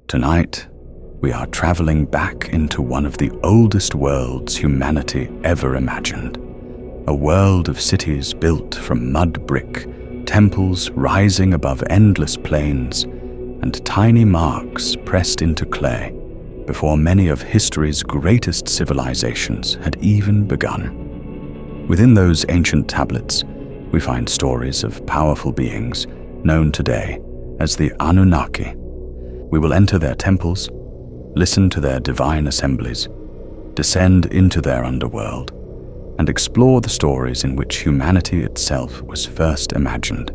Tonight, we are traveling back into one of the oldest worlds humanity ever imagined. A world of cities built from mud brick, temples rising above endless plains, and tiny marks pressed into clay before many of history's greatest civilizations had even begun. Within those ancient tablets, we find stories of powerful beings known today as the Anunnaki. We will enter their temples, listen to their divine assemblies, descend into their underworld, and explore the stories in which humanity itself was first imagined.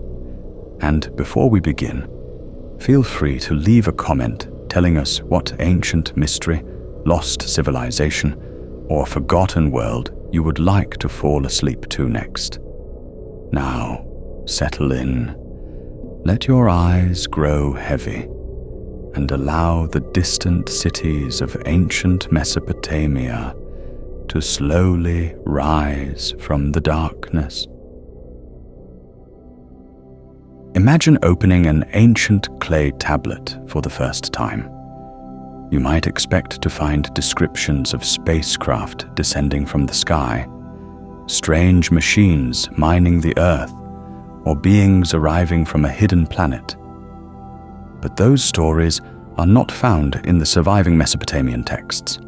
And before we begin, feel free to leave a comment telling us what ancient mystery, lost civilization, or forgotten world you would like to fall asleep to next. Now, settle in. Let your eyes grow heavy and allow the distant cities of ancient Mesopotamia to slowly rise from the darkness. Imagine opening an ancient clay tablet for the first time. You might expect to find descriptions of spacecraft descending from the sky, strange machines mining the earth, or beings arriving from a hidden planet. But those stories are not found in the surviving Mesopotamian texts.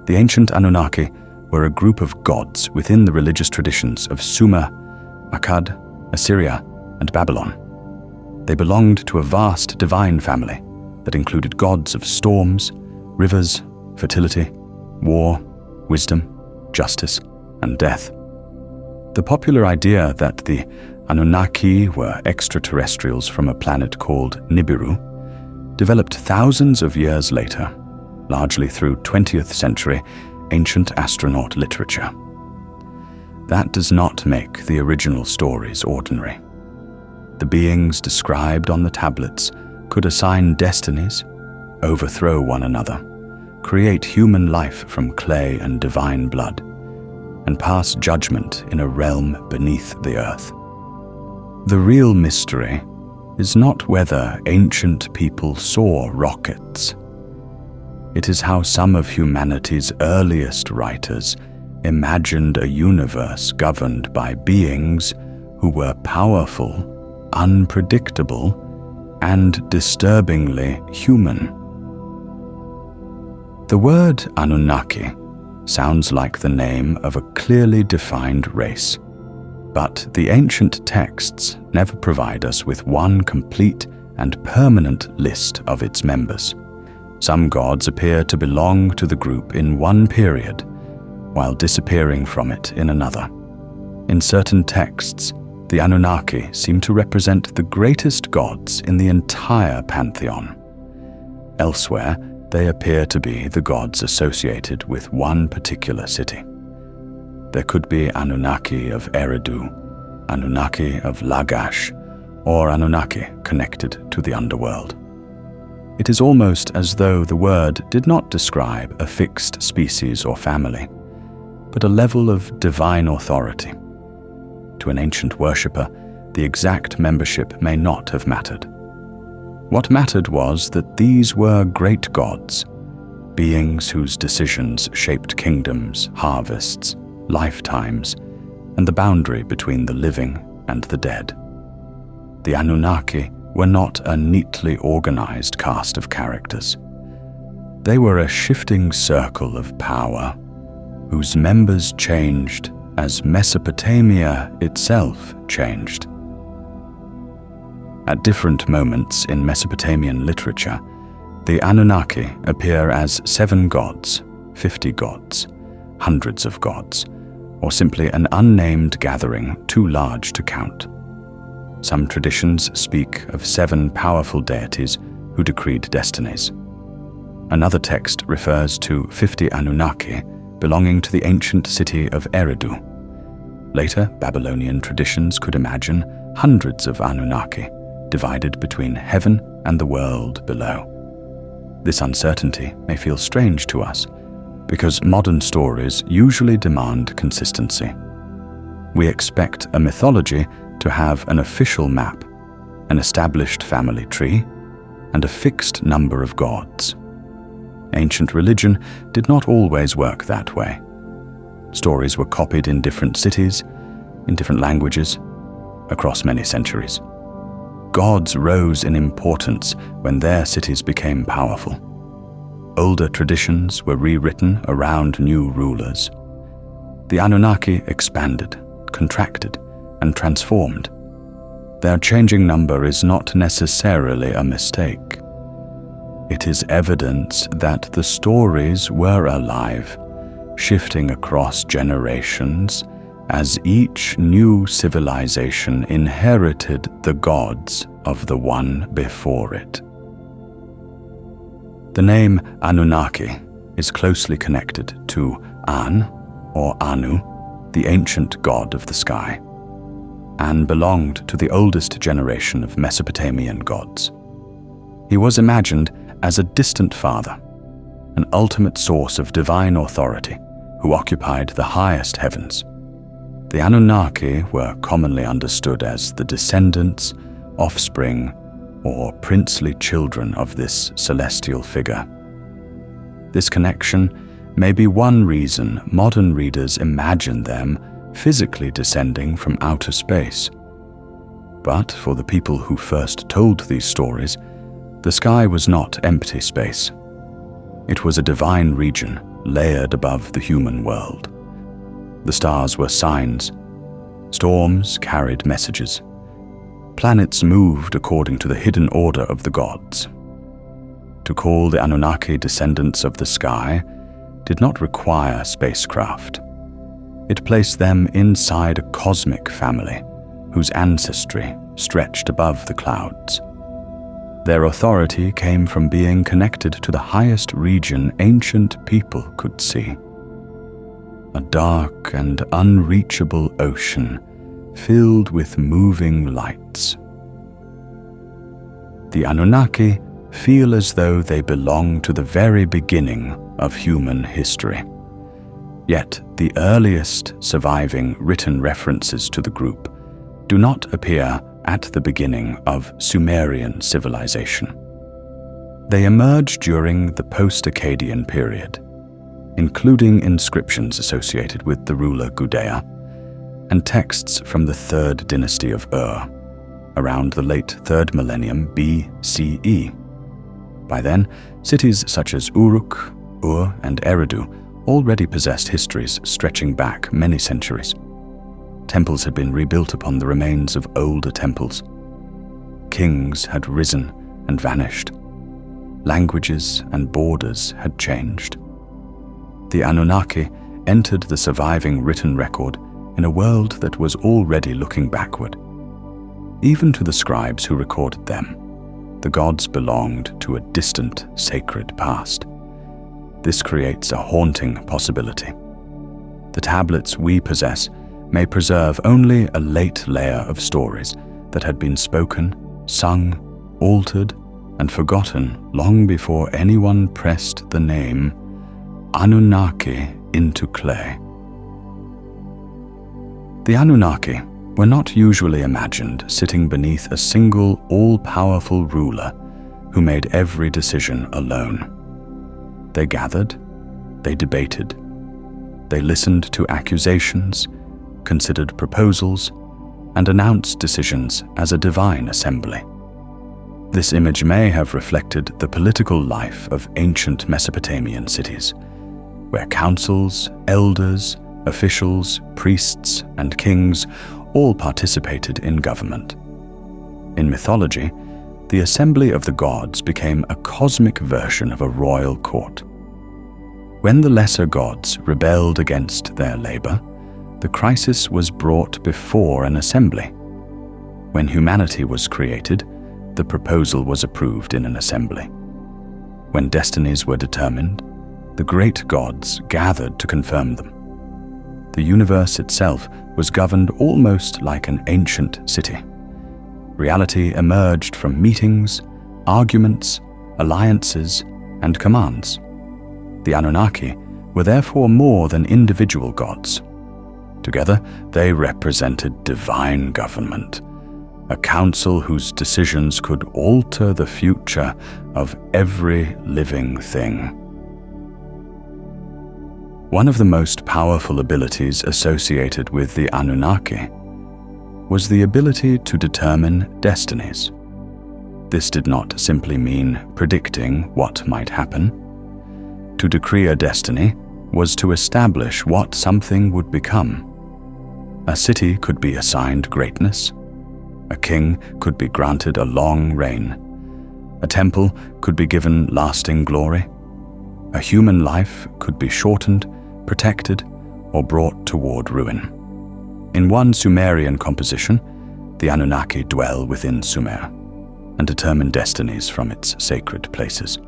The ancient Anunnaki were a group of gods within the religious traditions of Sumer, Akkad, Assyria, and Babylon. They belonged to a vast divine family that included gods of storms, rivers, fertility, war, wisdom, justice, and death. The popular idea that the Anunnaki were extraterrestrials from a planet called Nibiru developed thousands of years later, largely through 20th century ancient astronaut literature. That does not make the original stories ordinary. The beings described on the tablets could assign destinies, overthrow one another, create human life from clay and divine blood, and pass judgment in a realm beneath the earth. The real mystery is not whether ancient people saw rockets. It is how some of humanity's earliest writers imagined a universe governed by beings who were powerful, unpredictable, and disturbingly human. The word Anunnaki sounds like the name of a clearly defined race, but the ancient texts never provide us with one complete and permanent list of its members. Some gods appear to belong to the group in one period, while disappearing from it in another. In certain texts, the Anunnaki seem to represent the greatest gods in the entire pantheon. Elsewhere, they appear to be the gods associated with one particular city. There could be Anunnaki of Eridu, Anunnaki of Lagash, or Anunnaki connected to the underworld. It is almost as though the word did not describe a fixed species or family, but a level of divine authority. To an ancient worshipper, the exact membership may not have mattered. What mattered was that these were great gods, beings whose decisions shaped kingdoms, harvests, lifetimes, and the boundary between the living and the dead. The Anunnaki were not a neatly organized cast of characters. They were a shifting circle of power, whose members changed as Mesopotamia itself changed. At different moments in Mesopotamian literature, the Anunnaki appear as 7 gods, 50 gods, hundreds of gods, or simply an unnamed gathering too large to count. Some traditions speak of 7 powerful deities who decreed destinies. Another text refers to 50 Anunnaki belonging to the ancient city of Eridu. Later, Babylonian traditions could imagine hundreds of Anunnaki divided between heaven and the world below. This uncertainty may feel strange to us because modern stories usually demand consistency. We expect a mythology to have an official map, an established family tree, and a fixed number of gods. Ancient religion did not always work that way. Stories were copied in different cities, in different languages, across many centuries. Gods rose in importance when their cities became powerful. Older traditions were rewritten around new rulers. The Anunnaki expanded, contracted, and transformed. Their changing number is not necessarily a mistake. It is evidence that the stories were alive, shifting across generations as each new civilization inherited the gods of the one before it. The name Anunnaki is closely connected to An, or Anu, the ancient god of the sky. An belonged to the oldest generation of Mesopotamian gods. He was imagined as a distant father, an ultimate source of divine authority who occupied the highest heavens. The Anunnaki were commonly understood as the descendants, offspring, or princely children of this celestial figure. This connection may be one reason modern readers imagine them physically descending from outer space. But for the people who first told these stories, the sky was not empty space. It was a divine region layered above the human world. The stars were signs. Storms carried messages. Planets moved according to the hidden order of the gods. To call the Anunnaki descendants of the sky did not require spacecraft. It placed them inside a cosmic family whose ancestry stretched above the clouds. Their authority came from being connected to the highest region ancient people could see. A dark and unreachable ocean filled with moving lights. The Anunnaki feel as though they belong to the very beginning of human history. Yet the earliest surviving written references to the group do not appear at the beginning of Sumerian civilization. They emerge during the post-Akkadian period, including inscriptions associated with the ruler Gudea and texts from the 3rd dynasty of Ur, around the late 3rd millennium BCE. By then, cities such as Uruk, Ur, and Eridu already possessed histories stretching back many centuries. Temples had been rebuilt upon the remains of older temples. Kings had risen and vanished. Languages and borders had changed. The Anunnaki entered the surviving written record in a world that was already looking backward. Even to the scribes who recorded them, the gods belonged to a distant, sacred past. This creates a haunting possibility. The tablets we possess may preserve only a late layer of stories that had been spoken, sung, altered, and forgotten long before anyone pressed the name Anunnaki into clay. The Anunnaki were not usually imagined sitting beneath a single all-powerful ruler who made every decision alone. They gathered, they debated, they listened to accusations, considered proposals, and announced decisions as a divine assembly. This image may have reflected the political life of ancient Mesopotamian cities, where councils, elders, officials, priests, and kings all participated in government. In mythology, the assembly of the gods became a cosmic version of a royal court. When the lesser gods rebelled against their labor, the crisis was brought before an assembly. When humanity was created, the proposal was approved in an assembly. When destinies were determined, the great gods gathered to confirm them. The universe itself was governed almost like an ancient city. Reality emerged from meetings, arguments, alliances, and commands. The Anunnaki were therefore more than individual gods. Together, they represented divine government, a council whose decisions could alter the future of every living thing. One of the most powerful abilities associated with the Anunnaki was the ability to determine destinies. This did not simply mean predicting what might happen. To decree a destiny was to establish what something would become. A city could be assigned greatness. A king could be granted a long reign. A temple could be given lasting glory. A human life could be shortened, protected, or brought toward ruin. In one Sumerian composition, the Anunnaki dwell within Sumer and determine destinies from its sacred places.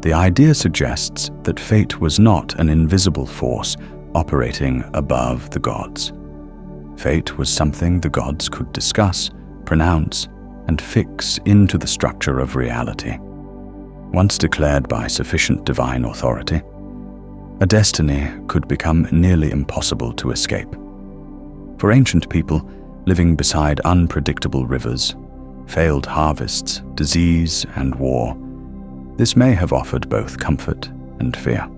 The idea suggests that fate was not an invisible force operating above the gods. Fate was something the gods could discuss, pronounce, and fix into the structure of reality. Once declared by sufficient divine authority, a destiny could become nearly impossible to escape. For ancient people living beside unpredictable rivers, failed harvests, disease, and war, this may have offered both comfort and fear.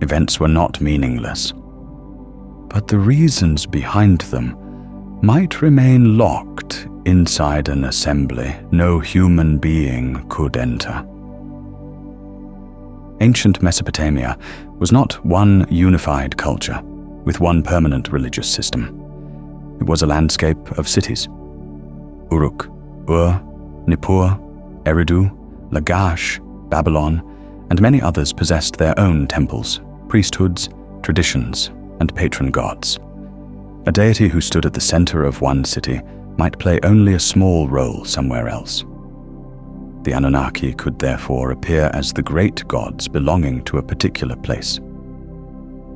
Events were not meaningless, but the reasons behind them might remain locked inside an assembly no human being could enter. Ancient Mesopotamia was not one unified culture with one permanent religious system. It was a landscape of cities. Uruk, Ur, Nippur, Eridu, Lagash, Babylon, and many others possessed their own temples, priesthoods, traditions, and patron gods. A deity who stood at the center of one city might play only a small role somewhere else. The Anunnaki could therefore appear as the great gods belonging to a particular place.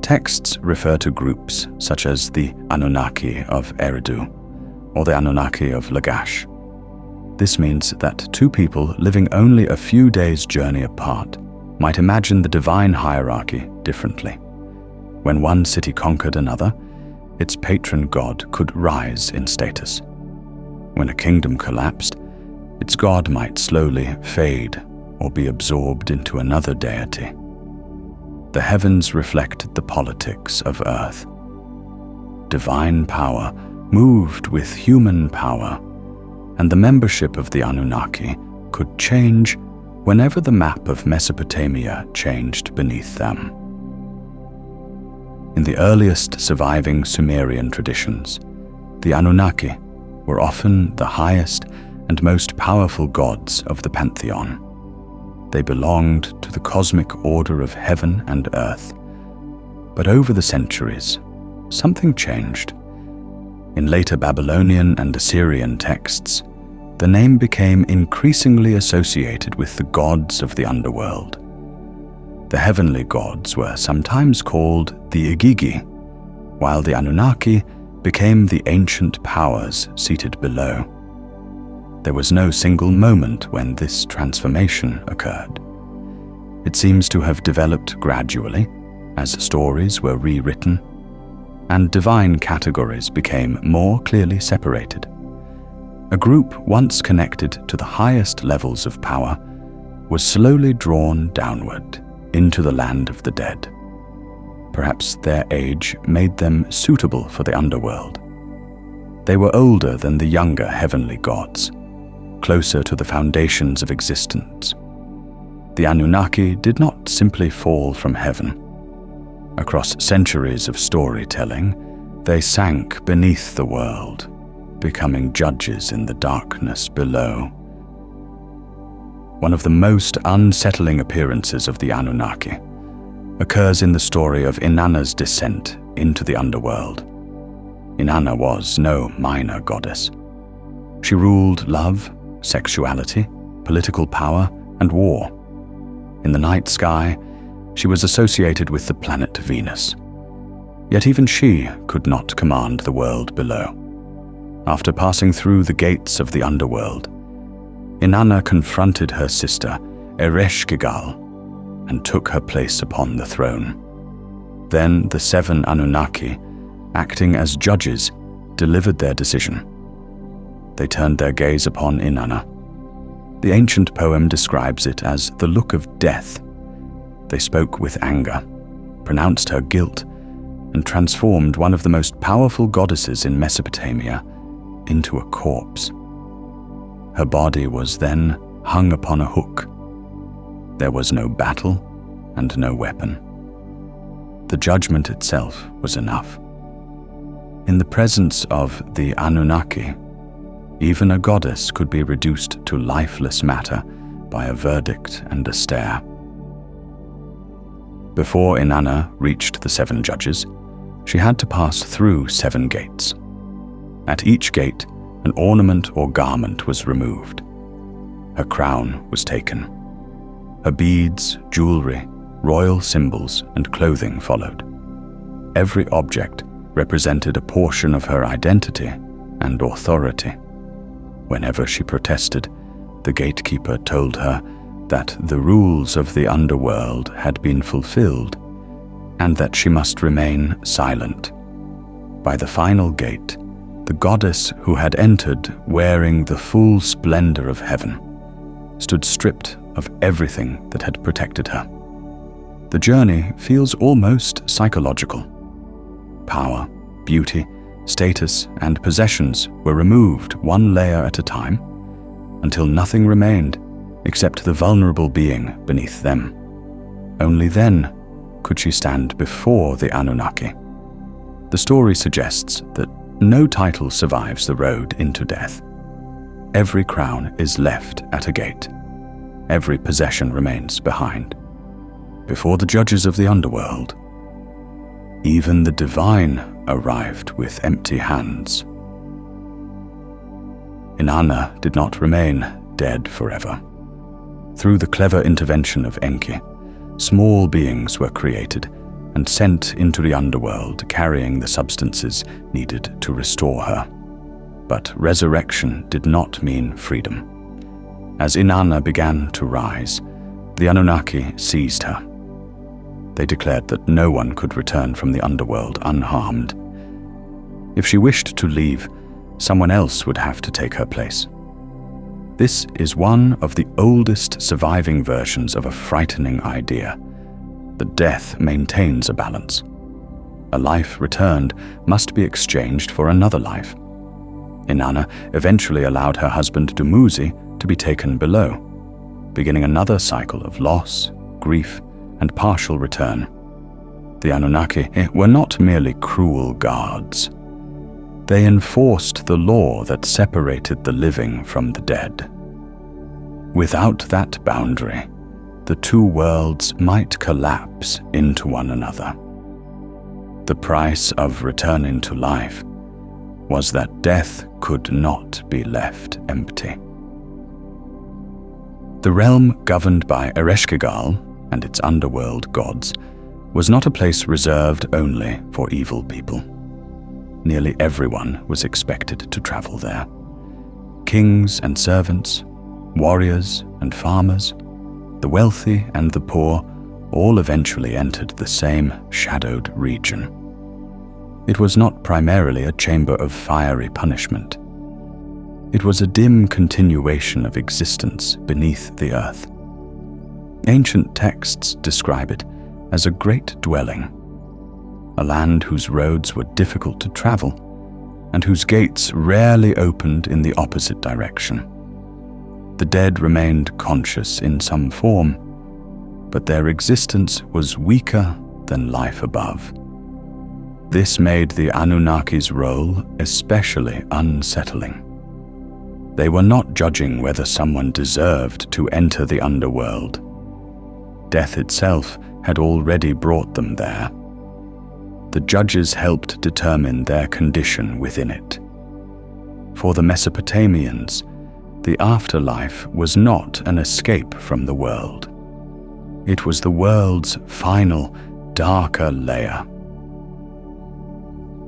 Texts refer to groups such as the Anunnaki of Eridu or the Anunnaki of Lagash. This means that two people living only a few days' journey apart might imagine the divine hierarchy differently. When one city conquered another, its patron god could rise in status. When a kingdom collapsed, its god might slowly fade or be absorbed into another deity. The heavens reflected the politics of Earth. Divine power moved with human power, and the membership of the Anunnaki could change whenever the map of Mesopotamia changed beneath them. In the earliest surviving Sumerian traditions, the Anunnaki were often the highest and most powerful gods of the pantheon. They belonged to the cosmic order of heaven and earth. But over the centuries, something changed. In later Babylonian and Assyrian texts, the name became increasingly associated with the gods of the underworld. The heavenly gods were sometimes called the Igigi, while the Anunnaki became the ancient powers seated below. There was no single moment when this transformation occurred. It seems to have developed gradually as stories were rewritten and divine categories became more clearly separated. A group once connected to the highest levels of power was slowly drawn downward into the land of the dead. Perhaps their age made them suitable for the underworld. They were older than the younger heavenly gods, closer to the foundations of existence. The Anunnaki did not simply fall from heaven. Across centuries of storytelling, they sank beneath the world, becoming judges in the darkness below. One of the most unsettling appearances of the Anunnaki occurs in the story of Inanna's descent into the underworld. Inanna was no minor goddess. She ruled love, sexuality, political power, and war. In the night sky, she was associated with the planet Venus. Yet even she could not command the world below. After passing through the gates of the underworld, Inanna confronted her sister, Ereshkigal, and took her place upon the throne. Then the 7 Anunnaki, acting as judges, delivered their decision. they turned their gaze upon Inanna. The ancient poem describes it as the look of death. They spoke with anger, pronounced her guilt, and transformed one of the most powerful goddesses in Mesopotamia into a corpse. Her body was then hung upon a hook. There was no battle and no weapon. The judgment itself was enough. In the presence of the Anunnaki, even a goddess could be reduced to lifeless matter by a verdict and a stare. Before Inanna reached the 7 judges, she had to pass through 7 gates. At each gate, an ornament or garment was removed. Her crown was taken. Her beads, jewelry, royal symbols, and clothing followed. Every object represented a portion of her identity and authority. Whenever she protested, the gatekeeper told her that the rules of the underworld had been fulfilled and that she must remain silent. By the final gate, the goddess who had entered wearing the full splendor of heaven stood stripped of everything that had protected her. The journey feels almost psychological. Power, beauty, status, and possessions were removed one layer at a time until nothing remained except the vulnerable being beneath them. Only then could she stand before the Anunnaki. The story suggests that no title survives the road into death. Every crown is left at a gate. Every possession remains behind. Before the judges of the underworld, even the divine arrived with empty hands. Inanna did not remain dead forever. Through the clever intervention of Enki, small beings were created and sent into the underworld carrying the substances needed to restore her. But resurrection did not mean freedom. As Inanna began to rise, the Anunnaki seized her. They declared that no one could return from the underworld unharmed. If she wished to leave, someone else would have to take her place. This is one of the oldest surviving versions of a frightening idea. That death maintains a balance. A life returned must be exchanged for another life. Inanna eventually allowed her husband Dumuzi to be taken below, beginning another cycle of loss, grief, and partial return. The Anunnaki were not merely cruel gods. They enforced the law that separated the living from the dead. Without that boundary, the 2 worlds might collapse into one another. The price of returning to life was that death could not be left empty. The realm governed by Ereshkigal and its underworld gods was not a place reserved only for evil people. Nearly everyone was expected to travel there. Kings and servants, warriors and farmers, the wealthy and the poor all eventually entered the same shadowed region. It was not primarily a chamber of fiery punishment. It was a dim continuation of existence beneath the earth. Ancient texts describe it as a great dwelling, a land whose roads were difficult to travel and whose gates rarely opened in the opposite direction. The dead remained conscious in some form, but their existence was weaker than life above. This made the Anunnaki's role especially unsettling. They were not judging whether someone deserved to enter the underworld. Death itself had already brought them there. The judges helped determine their condition within it. For the Mesopotamians, the afterlife was not an escape from the world. It was the world's final, darker layer.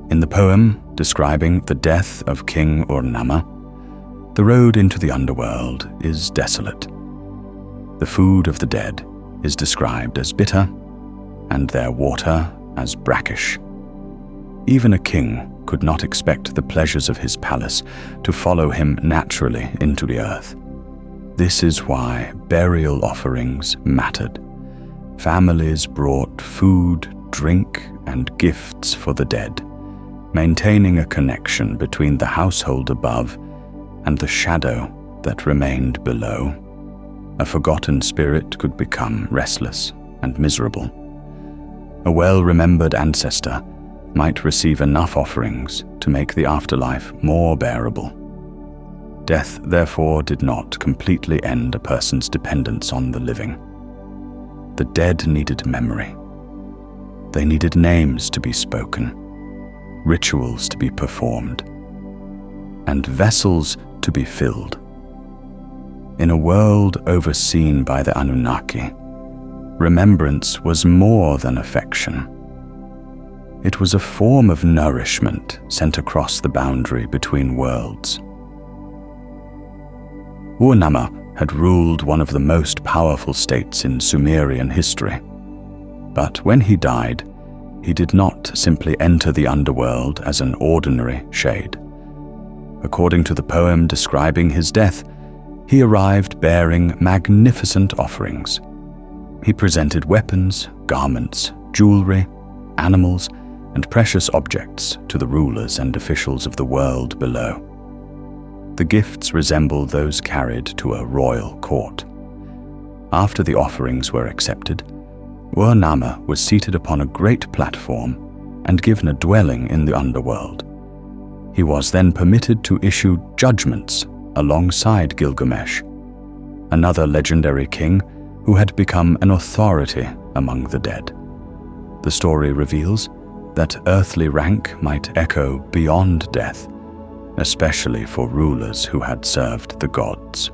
In the poem describing the death of King Ur-Namma, the road into the underworld is desolate. The food of the dead is described as bitter, and their water as brackish. Even a king could not expect the pleasures of his palace to follow him naturally into the earth. This is why burial offerings mattered. Families brought food, drink, and gifts for the dead, maintaining a connection between the household above and the shadow that remained below. A forgotten spirit could become restless and miserable. A well-remembered ancestor might receive enough offerings to make the afterlife more bearable. Death, therefore, did not completely end a person's dependence on the living. The dead needed memory. They needed names to be spoken, rituals to be performed, and vessels to be filled. In a world overseen by the Anunnaki, remembrance was more than affection. It was a form of nourishment sent across the boundary between worlds. Ur-Namma had ruled one of the most powerful states in Sumerian history. But when he died, he did not simply enter the underworld as an ordinary shade. According to the poem describing his death, he arrived bearing magnificent offerings. He presented weapons, garments, jewelry, animals, and precious objects to the rulers and officials of the world below. The gifts resembled those carried to a royal court. After the offerings were accepted, Ur-Namma was seated upon a great platform and given a dwelling in the underworld. He was then permitted to issue judgments alongside Gilgamesh, another legendary king who had become an authority among the dead. The story reveals that earthly rank might echo beyond death, especially for rulers who had served the gods.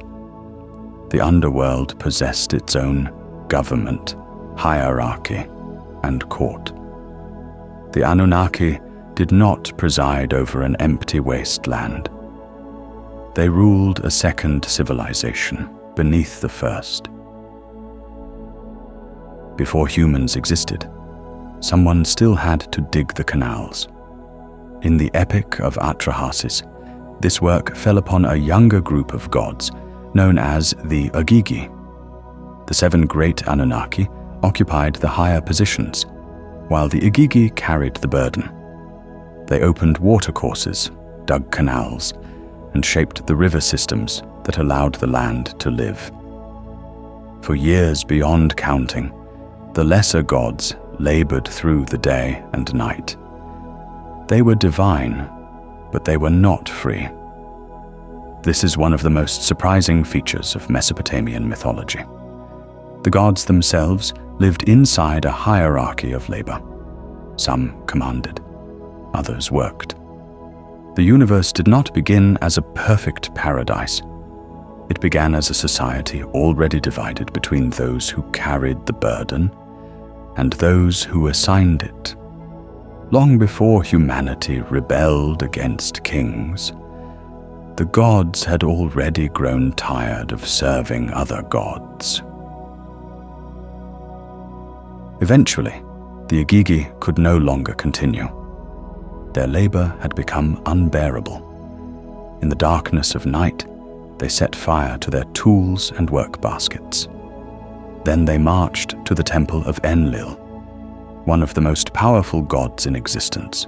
The underworld possessed its own government, hierarchy, and court. The Anunnaki did not preside over an empty wasteland. They ruled a second civilization beneath the first. Before humans existed, someone still had to dig the canals. In the Epic of Atrahasis, this work fell upon a younger group of gods known as the Agigi. The 7 great Anunnaki occupied the higher positions, while the Agigi carried the burden. They opened watercourses, dug canals, and shaped the river systems that allowed the land to live. For years beyond counting, the lesser gods labored through the day and night. They were divine, but they were not free. This is one of the most surprising features of Mesopotamian mythology. The gods themselves lived inside a hierarchy of labor. Some commanded, others worked. The universe did not begin as a perfect paradise. It began as a society already divided between those who carried the burden and those who assigned it. Long before humanity rebelled against kings, the gods had already grown tired of serving other gods. Eventually, the Agigi could no longer continue. Their labor had become unbearable. In the darkness of night, they set fire to their tools and work baskets. Then they marched to the temple of Enlil, one of the most powerful gods in existence.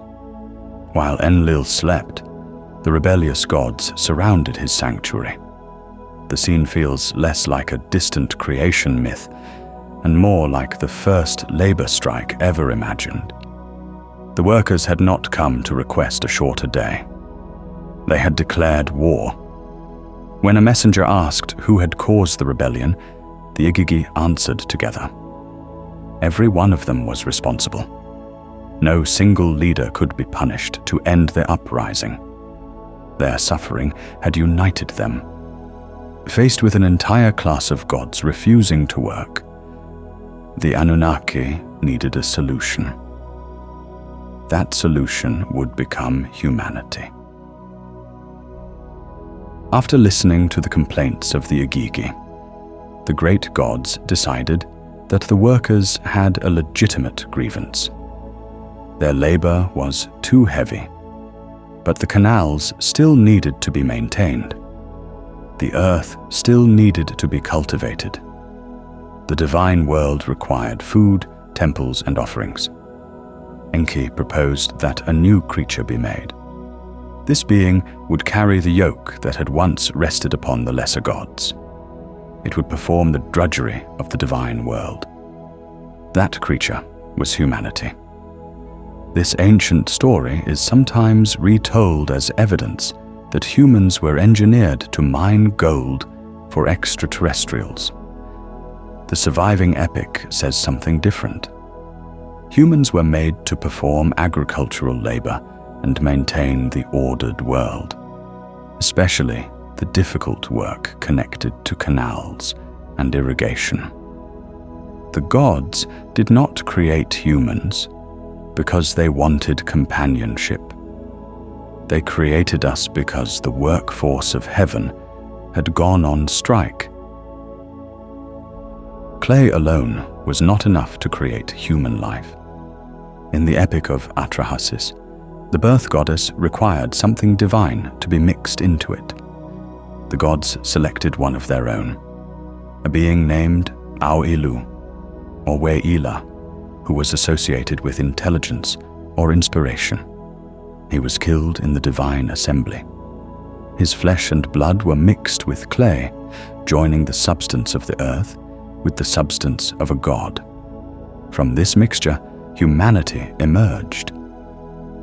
While Enlil slept, the rebellious gods surrounded his sanctuary. The scene feels less like a distant creation myth and more like the first labor strike ever imagined. The workers had not come to request a shorter day. They had declared war. When a messenger asked who had caused the rebellion, the Agigi answered together. Every one of them was responsible. No single leader could be punished to end the uprising. Their suffering had united them. Faced with an entire class of gods refusing to work, the Anunnaki needed a solution. That solution would become humanity. After listening to the complaints of the Agigi, the great gods decided that the workers had a legitimate grievance. Their labor was too heavy, but the canals still needed to be maintained. The earth still needed to be cultivated. The divine world required food, temples, and offerings. Enki proposed that a new creature be made. This being would carry the yoke that had once rested upon the lesser gods. It would perform the drudgery of the divine world. That creature was humanity. This ancient story is sometimes retold as evidence that humans were engineered to mine gold for extraterrestrials. The surviving epic says something different. Humans were made to perform agricultural labor and maintain the ordered world, especially the difficult work connected to canals and irrigation. The gods did not create humans because they wanted companionship. They created us because the workforce of heaven had gone on strike. Clay alone was not enough to create human life. In the epic of Atrahasis, the birth goddess required something divine to be mixed into it. The gods selected one of their own, a being named Auilu, or Weila, who was associated with intelligence or inspiration. He was killed in the divine assembly. His flesh and blood were mixed with clay, joining the substance of the earth with the substance of a god. From this mixture, humanity emerged.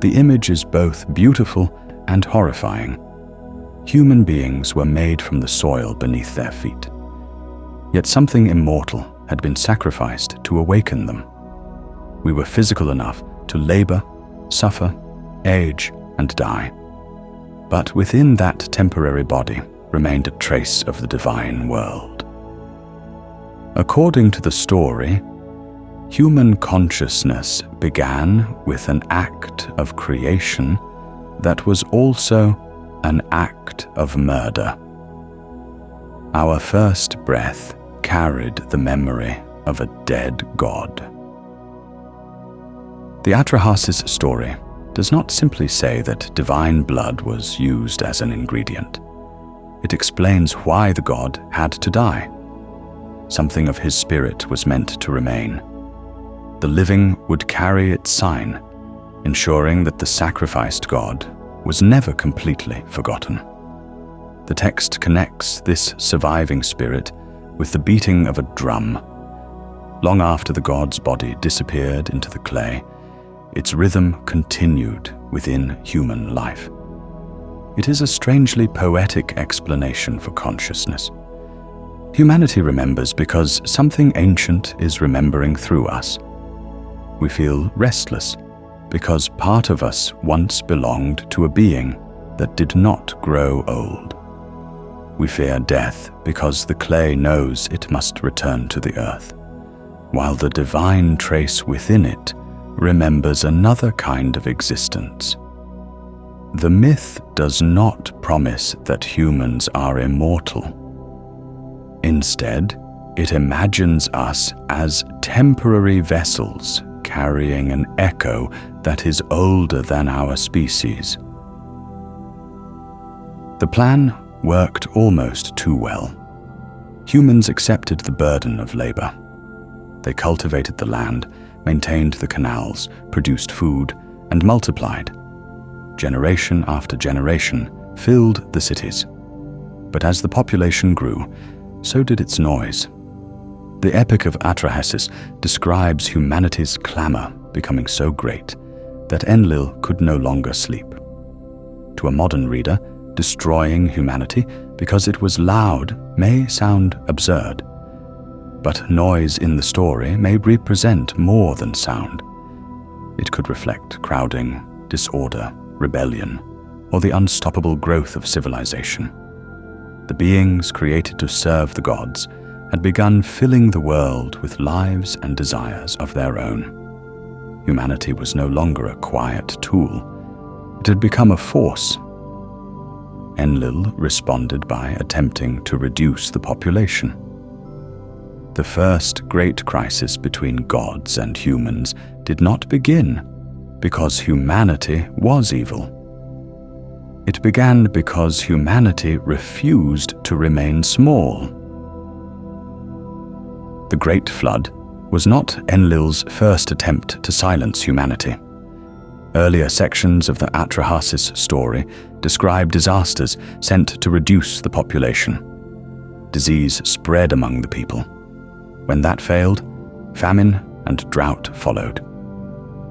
The image is both beautiful and horrifying. Human beings were made from the soil beneath their feet. Yet something immortal had been sacrificed to awaken them. We were physical enough to labor, suffer, age, and die. But within that temporary body remained a trace of the divine world. According to the story, human consciousness began with an act of creation that was also an act of murder. Our first breath carried the memory of a dead god. The Atrahasis story does not simply say that divine blood was used as an ingredient. It explains why the god had to die. Something of his spirit was meant to remain. The living would carry its sign, ensuring that the sacrificed god was never completely forgotten. The text connects this surviving spirit with the beating of a drum. Long after the god's body disappeared into the clay, its rhythm continued within human life. It is a strangely poetic explanation for consciousness. Humanity remembers because something ancient is remembering through us. We feel restless because part of us once belonged to a being that did not grow old. We fear death because the clay knows it must return to the earth, while the divine trace within it remembers another kind of existence. The myth does not promise that humans are immortal. Instead, it imagines us as temporary vessels carrying an echo that is older than our species. The plan worked almost too well. Humans accepted the burden of labor. They cultivated the land, maintained the canals, produced food, and multiplied. Generation after generation filled the cities. But as the population grew, so did its noise. The Epic of Atrahasis describes humanity's clamor becoming so great that Enlil could no longer sleep. To a modern reader, destroying humanity because it was loud may sound absurd. But noise in the story may represent more than sound. It could reflect crowding, disorder, rebellion, or the unstoppable growth of civilization. The beings created to serve the gods had begun filling the world with lives and desires of their own. Humanity was no longer a quiet tool. It had become a force. Enlil responded by attempting to reduce the population. The first great crisis between gods and humans did not begin because humanity was evil. It began because humanity refused to remain small. The Great Flood was not Enlil's first attempt to silence humanity. Earlier sections of the Atrahasis story describe disasters sent to reduce the population. Disease spread among the people. When that failed, famine and drought followed.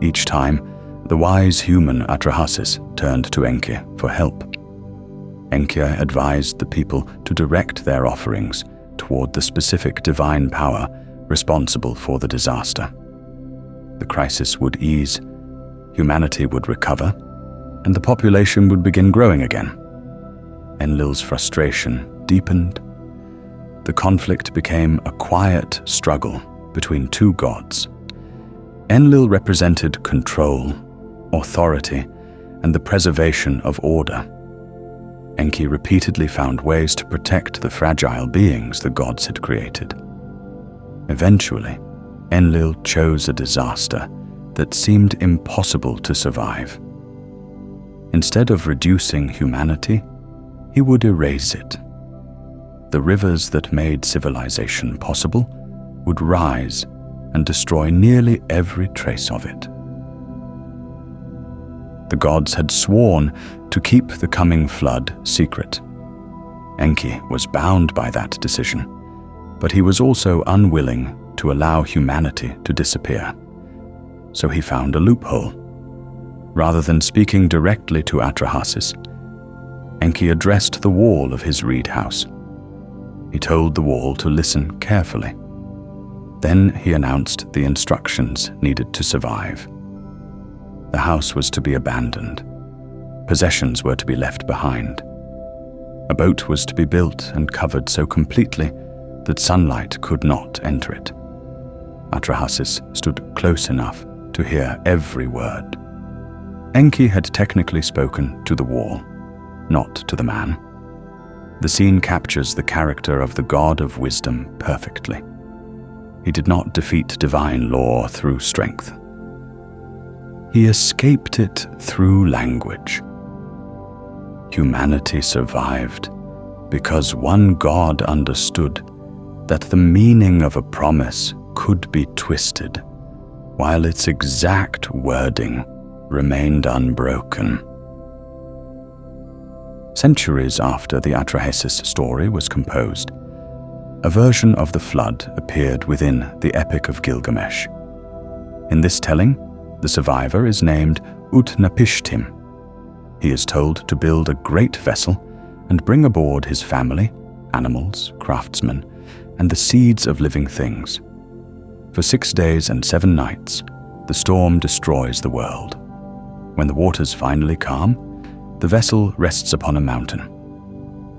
Each time, the wise human Atrahasis turned to Enki for help. Enki advised the people to direct their offerings toward the specific divine power responsible for the disaster. The crisis would ease, humanity would recover, and the population would begin growing again. Enlil's frustration deepened. The conflict became a quiet struggle between two gods. Enlil represented control, authority, and the preservation of order. Enki repeatedly found ways to protect the fragile beings the gods had created. Eventually, Enlil chose a disaster that seemed impossible to survive. Instead of reducing humanity, he would erase it. The rivers that made civilization possible would rise and destroy nearly every trace of it. The gods had sworn to keep the coming flood secret. Enki was bound by that decision, but he was also unwilling to allow humanity to disappear. So he found a loophole. Rather than speaking directly to Atrahasis, Enki addressed the wall of his reed house. He told the wall to listen carefully. Then he announced the instructions needed to survive. The house was to be abandoned. Possessions were to be left behind. A boat was to be built and covered so completely that sunlight could not enter it. Atrahasis stood close enough to hear every word. Enki had technically spoken to the wall, not to the man. The scene captures the character of the god of wisdom perfectly. He did not defeat divine law through strength. He escaped it through language. Humanity survived because one god understood that the meaning of a promise could be twisted, while its exact wording remained unbroken. Centuries after the Atrahasis story was composed, a version of the flood appeared within the Epic of Gilgamesh. In this telling, the survivor is named Utnapishtim. He is told to build a great vessel and bring aboard his family, animals, craftsmen, and the seeds of living things. For 6 days and 7 nights, the storm destroys the world. When the waters finally calm, the vessel rests upon a mountain.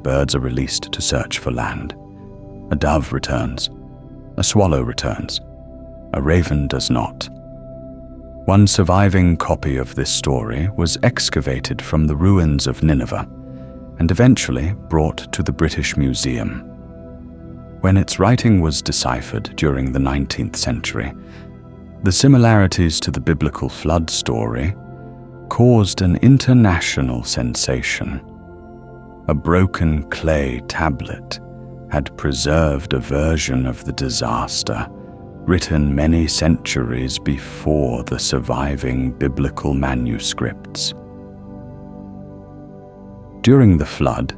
Birds are released to search for land. A dove returns. A swallow returns. A raven does not. One surviving copy of this story was excavated from the ruins of Nineveh and eventually brought to the British Museum. When its writing was deciphered during the 19th century, the similarities to the biblical flood story caused an international sensation. A broken clay tablet had preserved a version of the disaster written many centuries before the surviving biblical manuscripts. During the flood,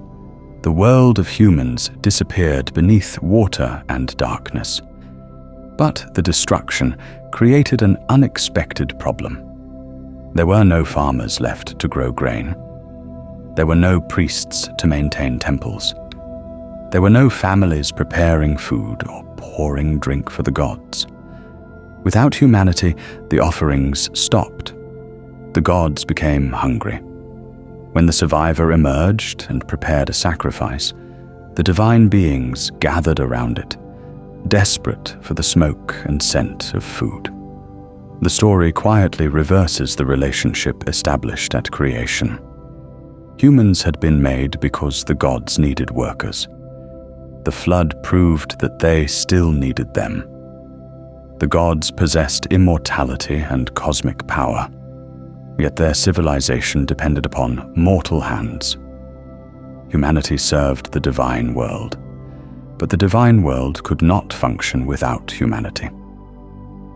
the world of humans disappeared beneath water and darkness. But the destruction created an unexpected problem. There were no farmers left to grow grain. There were no priests to maintain temples. There were no families preparing food or pouring drink for the gods. Without humanity, the offerings stopped. The gods became hungry. When the survivor emerged and prepared a sacrifice, the divine beings gathered around it, desperate for the smoke and scent of food. The story quietly reverses the relationship established at creation. Humans had been made because the gods needed workers. The flood proved that they still needed them. The gods possessed immortality and cosmic power. yet their civilization depended upon mortal hands. Humanity served the divine world, but the divine world could not function without humanity.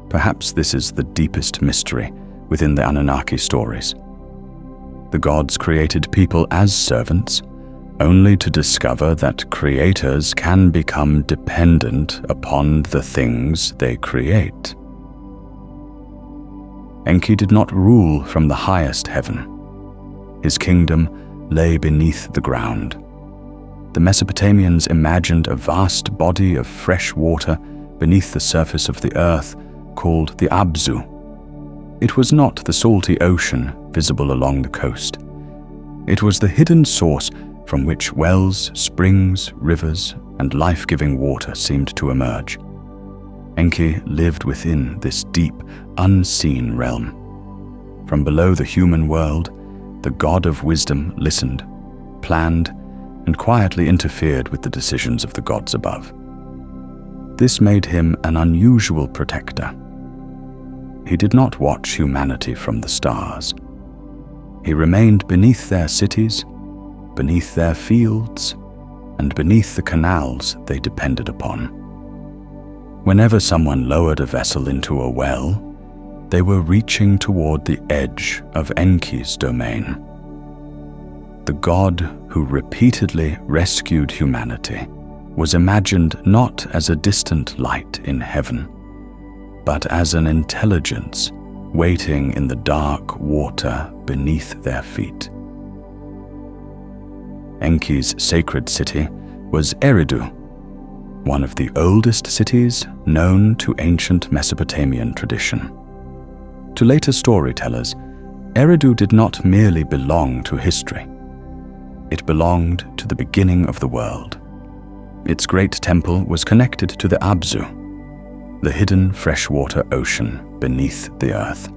Perhaps this is the deepest mystery within the Anunnaki stories. The gods created people as servants, only to discover that creators can become dependent upon the things they create. Enki did not rule from the highest heaven. His kingdom lay beneath the ground. The Mesopotamians imagined a vast body of fresh water beneath the surface of the earth called the Abzu. It was not the salty ocean visible along the coast. It was the hidden source from which wells, springs, rivers, and life-giving water seemed to emerge. Enki lived within this deep, unseen realm. From below the human world, the god of wisdom listened, planned, and quietly interfered with the decisions of the gods above. This made him an unusual protector. He did not watch humanity from the stars. He remained beneath their cities, beneath their fields, and beneath the canals they depended upon. Whenever someone lowered a vessel into a well, they were reaching toward the edge of Enki's domain. The god who repeatedly rescued humanity was imagined not as a distant light in heaven, but as an intelligence waiting in the dark water beneath their feet. Enki's sacred city was Eridu, one of the oldest cities known to ancient Mesopotamian tradition. To later storytellers, Eridu did not merely belong to history. It belonged to the beginning of the world. Its great temple was connected to the Abzu, the hidden freshwater ocean beneath the earth.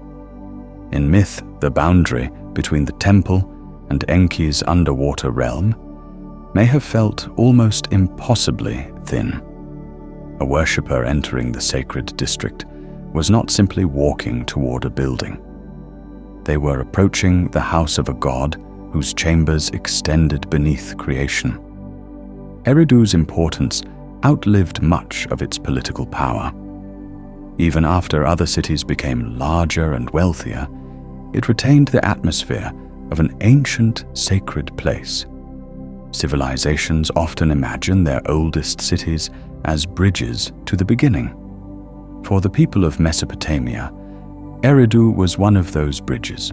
In myth, the boundary between the temple and Enki's underwater realm may have felt almost impossibly thin. A worshipper entering the sacred district was not simply walking toward a building. They were approaching the house of a god whose chambers extended beneath creation. Eridu's importance outlived much of its political power. Even after other cities became larger and wealthier, it retained the atmosphere of an ancient sacred place. Civilizations often imagine their oldest cities as bridges to the beginning. For the people of Mesopotamia, Eridu was one of those bridges,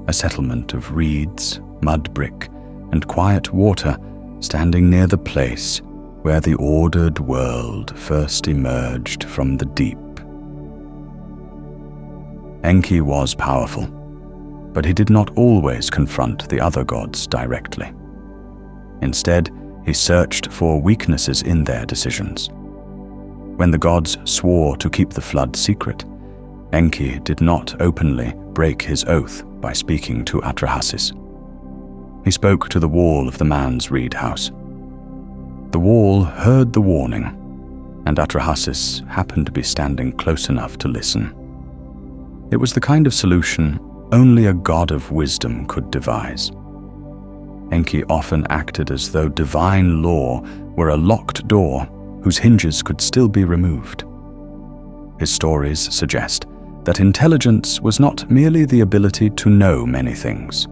a settlement of reeds, mud brick, and quiet water standing near the place where the ordered world first emerged from the deep. Enki was powerful, but he did not always confront the other gods directly. Instead, he searched for weaknesses in their decisions. When the gods swore to keep the flood secret, Enki did not openly break his oath by speaking to Atrahasis. He spoke to the wall of the man's reed house. The wall heard the warning, and Atrahasis happened to be standing close enough to listen. It was the kind of solution only a god of wisdom could devise. Enki often acted as though divine law were a locked door whose hinges could still be removed. His stories suggest that intelligence was not merely the ability to know many things.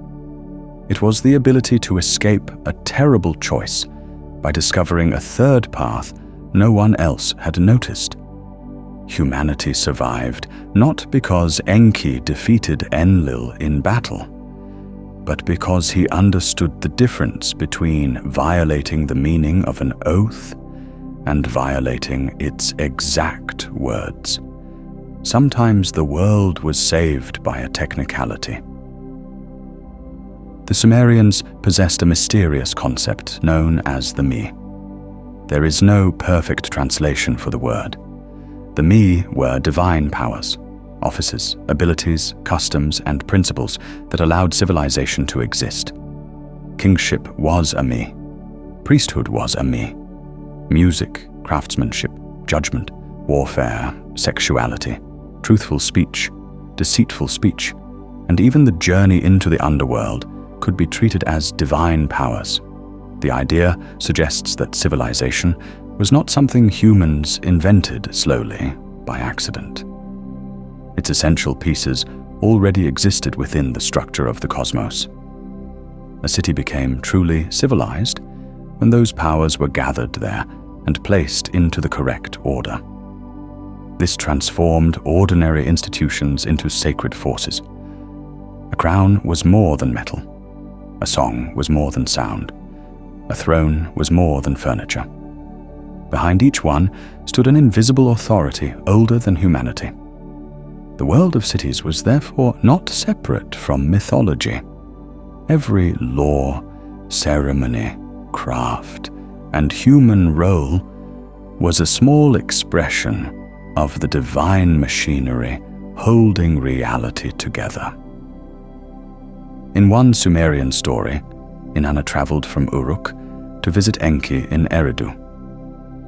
It was the ability to escape a terrible choice by discovering a third path no one else had noticed. Humanity survived not because Enki defeated Enlil in battle, but because he understood the difference between violating the meaning of an oath and violating its exact words. Sometimes the world was saved by a technicality. The Sumerians possessed a mysterious concept known as the me. There is no perfect translation for the word. The me were divine powers, offices, abilities, customs, and principles that allowed civilization to exist. Kingship was a me. Priesthood was a me. Music, craftsmanship, judgment, warfare, sexuality, truthful speech, deceitful speech, and even the journey into the underworld could be treated as divine powers. The idea suggests that civilization was not something humans invented slowly by accident. Its essential pieces already existed within the structure of the cosmos. A city became truly civilized when those powers were gathered there and placed into the correct order. This transformed ordinary institutions into sacred forces. A crown was more than metal. A song was more than sound. A throne was more than furniture. Behind each one stood an invisible authority older than humanity. The world of cities was therefore not separate from mythology. Every law, ceremony, craft, and human role was a small expression of the divine machinery holding reality together. In one Sumerian story, Inanna traveled from Uruk to visit Enki in Eridu.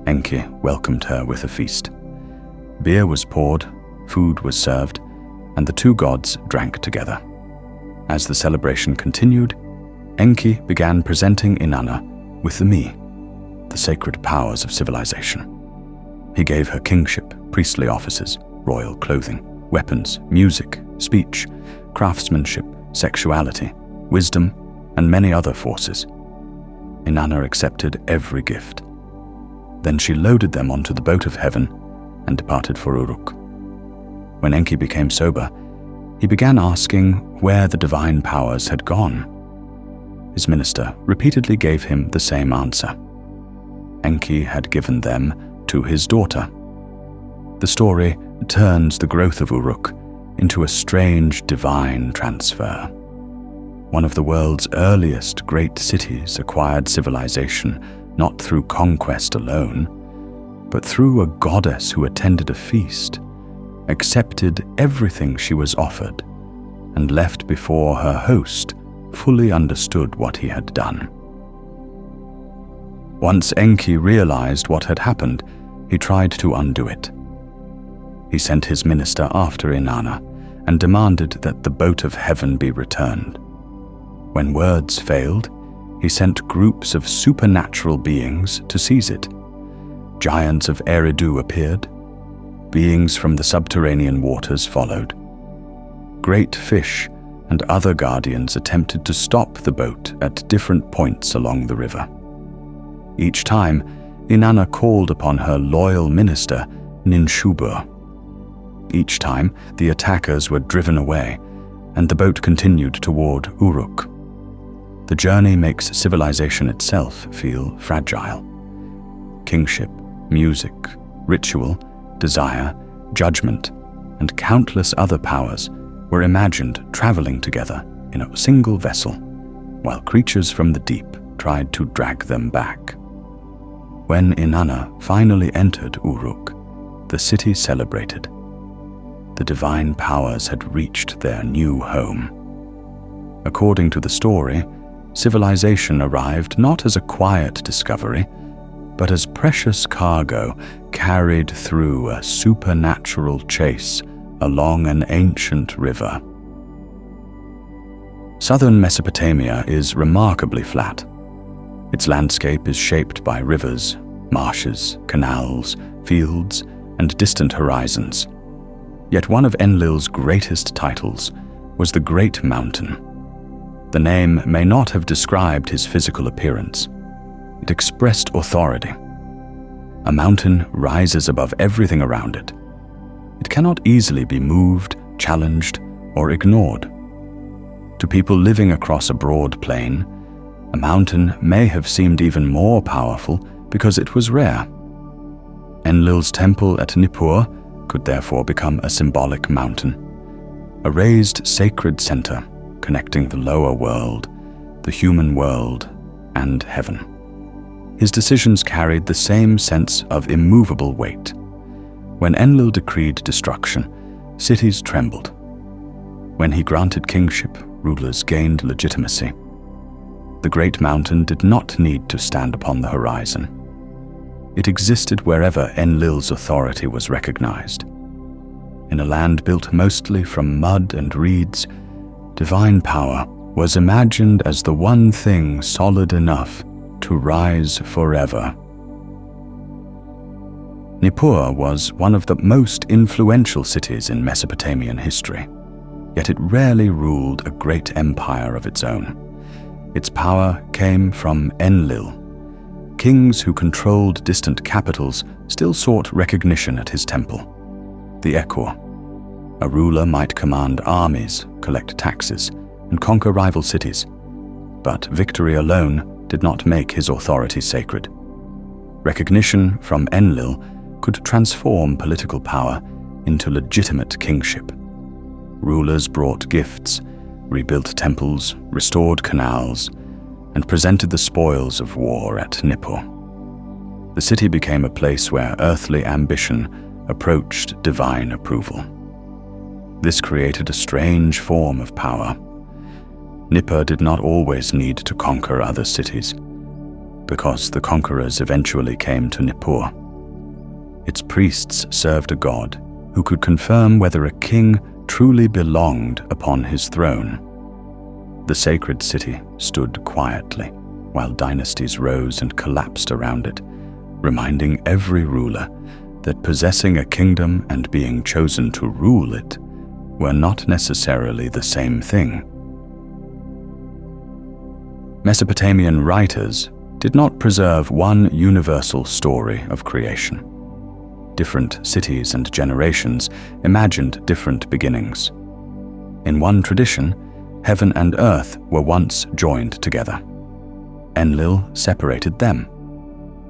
Enki welcomed her with a feast. Beer was poured, food was served, and the two gods drank together. As the celebration continued, Enki began presenting Inanna with the me, the sacred powers of civilization. He gave her kingship, priestly offices, royal clothing, weapons, music, speech, craftsmanship, sexuality, wisdom, and many other forces. Inanna accepted every gift. Then she loaded them onto the boat of heaven and departed for Uruk. When Enki became sober, he began asking where the divine powers had gone. His minister repeatedly gave him the same answer. Enki had given them to his daughter. The story turns the growth of Uruk into a strange divine transfer. One of the world's earliest great cities acquired civilization not through conquest alone, but through a goddess who attended a feast, accepted everything she was offered, and left before her host fully understood what he had done. Once Enki realized what had happened, he tried to undo it. He sent his minister after Inanna and demanded that the boat of heaven be returned. When words failed, he sent groups of supernatural beings to seize it. Giants of Eridu appeared. Beings from the subterranean waters followed. Great fish and other guardians attempted to stop the boat at different points along the river. Each time, Inanna called upon her loyal minister, Ninshubur. Each time, the attackers were driven away, and the boat continued toward Uruk. The journey makes civilization itself feel fragile. Kingship, music, ritual, desire, judgment, and countless other powers were imagined traveling together in a single vessel, while creatures from the deep tried to drag them back. When Inanna finally entered Uruk, the city celebrated. The divine powers had reached their new home. According to the story, civilization arrived not as a quiet discovery, but as precious cargo carried through a supernatural chase along an ancient river. Southern Mesopotamia is remarkably flat. Its landscape is shaped by rivers, marshes, canals, fields, and distant horizons. Yet one of Enlil's greatest titles was the Great Mountain. The name may not have described his physical appearance. It expressed authority. A mountain rises above everything around it. It cannot easily be moved, challenged, or ignored. To people living across a broad plain, a mountain may have seemed even more powerful because it was rare. Enlil's temple at Nippur could therefore become a symbolic mountain, a raised sacred center connecting the lower world, the human world, and heaven. His decisions carried the same sense of immovable weight. When Enlil decreed destruction, cities trembled. When he granted kingship, rulers gained legitimacy. The Great Mountain did not need to stand upon the horizon. It existed wherever Enlil's authority was recognized. In a land built mostly from mud and reeds, divine power was imagined as the one thing solid enough to rise forever. Nippur was one of the most influential cities in Mesopotamian history, yet it rarely ruled a great empire of its own. Its power came from Enlil. Kings who controlled distant capitals still sought recognition at his temple, the Ekkor. A ruler might command armies, collect taxes, and conquer rival cities, but victory alone did not make his authority sacred. Recognition from Enlil could transform political power into legitimate kingship. Rulers brought gifts, rebuilt temples, restored canals, and presented the spoils of war at Nippur. The city became a place where earthly ambition approached divine approval. This created a strange form of power. Nippur did not always need to conquer other cities, because the conquerors eventually came to Nippur. Its priests served a god who could confirm whether a king truly belonged upon his throne. The sacred city stood quietly while dynasties rose and collapsed around it, reminding every ruler that possessing a kingdom and being chosen to rule it were not necessarily the same thing. Mesopotamian writers did not preserve one universal story of creation. Different cities and generations imagined different beginnings. In one tradition, heaven and earth were once joined together. Enlil separated them.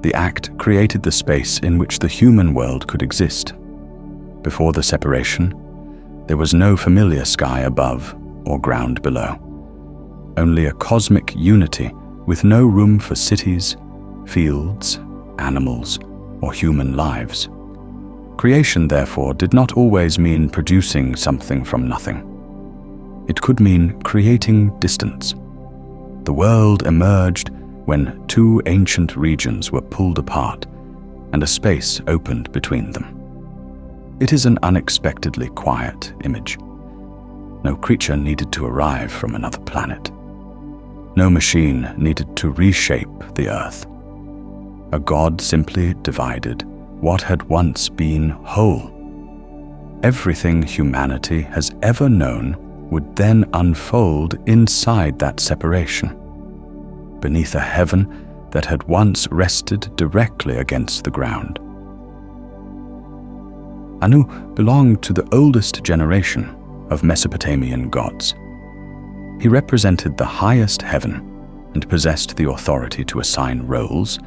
The act created the space in which the human world could exist. Before the separation, there was no familiar sky above or ground below. Only a cosmic unity with no room for cities, fields, animals, or human lives. Creation, therefore, did not always mean producing something from nothing. It could mean creating distance. The world emerged when two ancient regions were pulled apart and a space opened between them. It is an unexpectedly quiet image. No creature needed to arrive from another planet. No machine needed to reshape the earth. A god simply divided what had once been whole. Everything humanity has ever known would then unfold inside that separation, beneath a heaven that had once rested directly against the ground. Anu belonged to the oldest generation of Mesopotamian gods. He represented the highest heaven and possessed the authority to assign roles,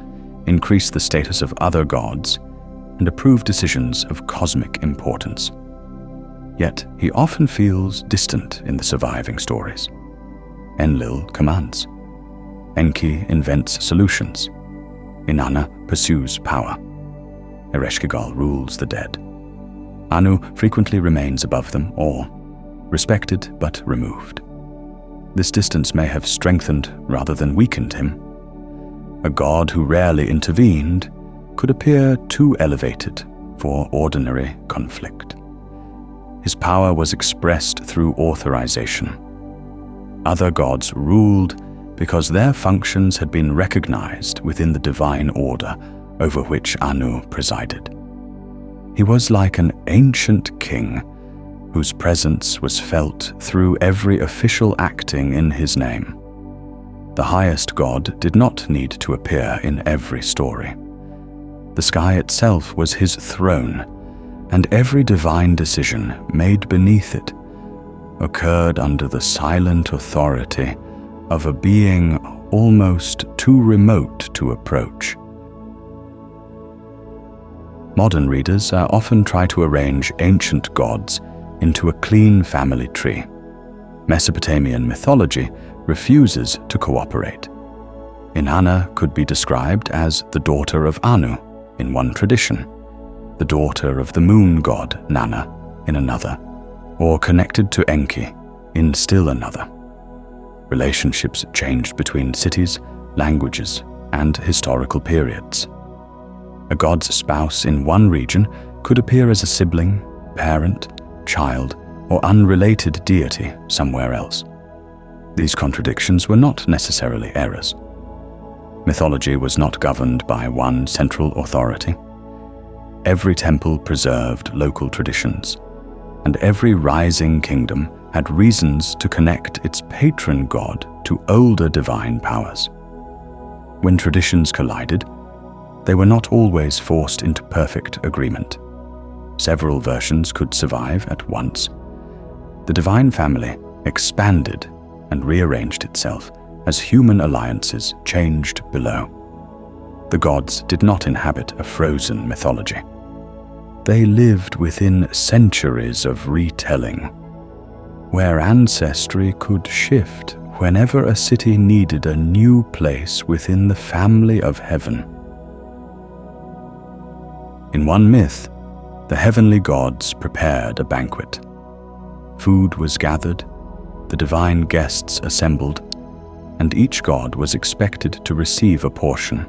increase the status of other gods, and approve decisions of cosmic importance. Yet he often feels distant in the surviving stories. Enlil commands. Enki invents solutions. Inanna pursues power. Ereshkigal rules the dead. Anu frequently remains above them all, respected but removed. This distance may have strengthened rather than weakened him. A god who rarely intervened could appear too elevated for ordinary conflict. His power was expressed through authorization. Other gods ruled because their functions had been recognized within the divine order over which Anu presided. He was like an ancient king whose presence was felt through every official acting in his name. The highest god did not need to appear in every story. The sky itself was his throne, and every divine decision made beneath it occurred under the silent authority of a being almost too remote to approach. Modern readers often try to arrange ancient gods into a clean family tree. Mesopotamian mythology refuses to cooperate. Inanna could be described as the daughter of Anu in one tradition, the daughter of the moon god Nanna in another, or connected to Enki in still another. Relationships changed between cities, languages, and historical periods. A god's spouse in one region could appear as a sibling, parent, child, or unrelated deity somewhere else. These contradictions were not necessarily errors. Mythology was not governed by one central authority. Every temple preserved local traditions, and every rising kingdom had reasons to connect its patron god to older divine powers. When traditions collided, they were not always forced into perfect agreement. Several versions could survive at once. The divine family expanded and rearranged itself as human alliances changed below. The gods did not inhabit a frozen mythology. They lived within centuries of retelling, where ancestry could shift whenever a city needed a new place within the family of heaven. In one myth, the heavenly gods prepared a banquet. Food was gathered, the divine guests assembled, and each god was expected to receive a portion.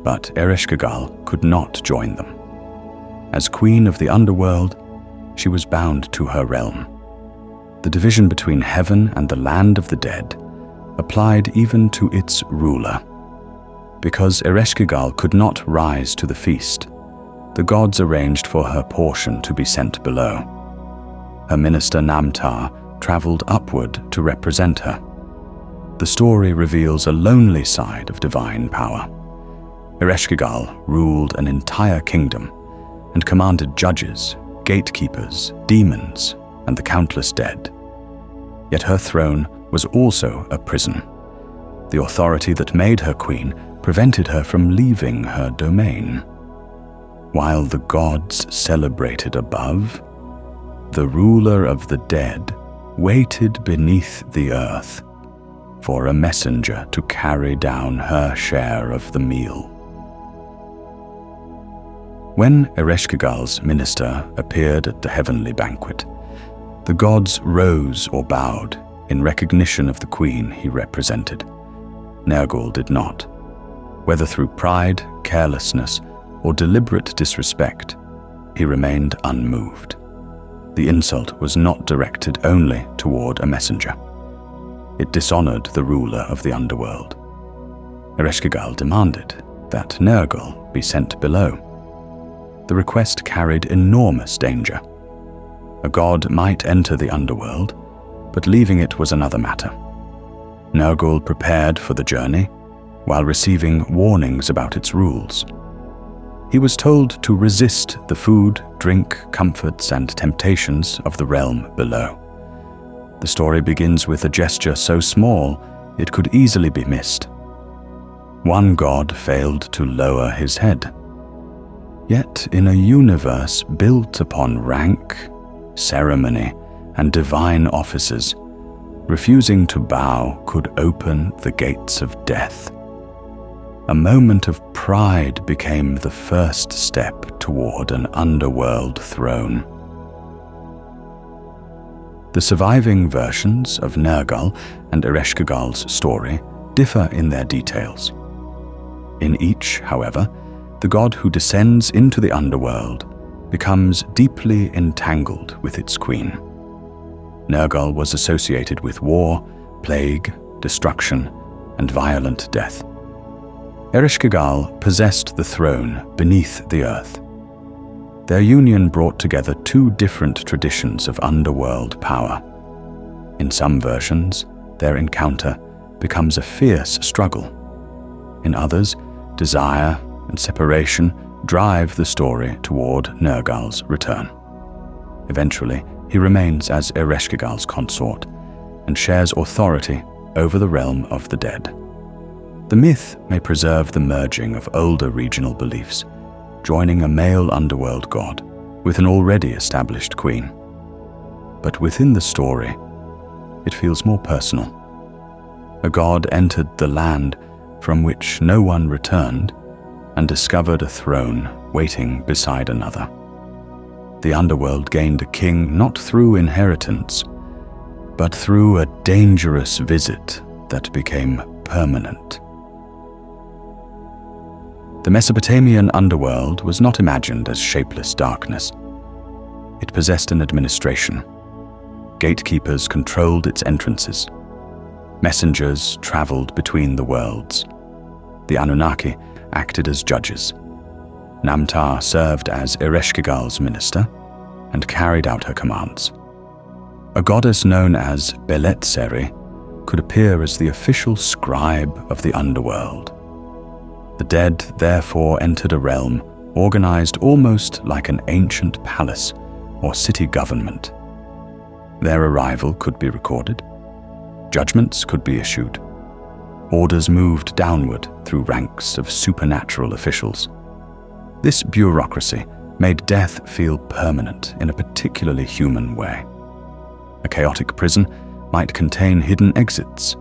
But Ereshkigal could not join them. As queen of the underworld, she was bound to her realm. The division between heaven and the land of the dead applied even to its ruler. Because Ereshkigal could not rise to the feast, the gods arranged for her portion to be sent below. Her minister Namtar traveled upward to represent her. The story reveals a lonely side of divine power. Ereshkigal ruled an entire kingdom and commanded judges, gatekeepers, demons, and the countless dead. Yet her throne was also a prison. The authority that made her queen prevented her from leaving her domain. While the gods celebrated above, the ruler of the dead waited beneath the earth for a messenger to carry down her share of the meal. When Ereshkigal's minister appeared at the heavenly banquet, the gods rose or bowed in recognition of the queen he represented. Nergal did not. Whether through pride, carelessness, or deliberate disrespect, he remained unmoved. The insult was not directed only toward a messenger. It dishonored the ruler of the underworld. Ereshkigal demanded that Nergal be sent below. The request carried enormous danger. A god might enter the underworld, but leaving it was another matter. Nergal prepared for the journey while receiving warnings about its rules. He was told to resist the food, drink, comforts, and temptations of the realm below. The story begins with a gesture so small it could easily be missed. One god failed to lower his head. Yet in a universe built upon rank, ceremony, and divine offices, refusing to bow could open the gates of death. A moment of pride became the first step toward an underworld throne. The surviving versions of Nergal and Ereshkigal's story differ in their details. In each, however, the god who descends into the underworld becomes deeply entangled with its queen. Nergal was associated with war, plague, destruction, and violent death. Ereshkigal possessed the throne beneath the earth. Their union brought together two different traditions of underworld power. In some versions, their encounter becomes a fierce struggle. In others, desire and separation drive the story toward Nergal's return. Eventually, he remains as Ereshkigal's consort and shares authority over the realm of the dead. The myth may preserve the merging of older regional beliefs, joining a male underworld god with an already established queen. But within the story, it feels more personal. A god entered the land from which no one returned and discovered a throne waiting beside another. The underworld gained a king not through inheritance, but through a dangerous visit that became permanent. The Mesopotamian underworld was not imagined as shapeless darkness. It possessed an administration. Gatekeepers controlled its entrances. Messengers traveled between the worlds. The Anunnaki acted as judges. Namtar served as Ereshkigal's minister and carried out her commands. A goddess known as Beletseri could appear as the official scribe of the underworld. The dead therefore entered a realm organized almost like an ancient palace or city government. Their arrival could be recorded. Judgments could be issued. Orders moved downward through ranks of supernatural officials. This bureaucracy made death feel permanent in a particularly human way. A chaotic prison might contain hidden exits.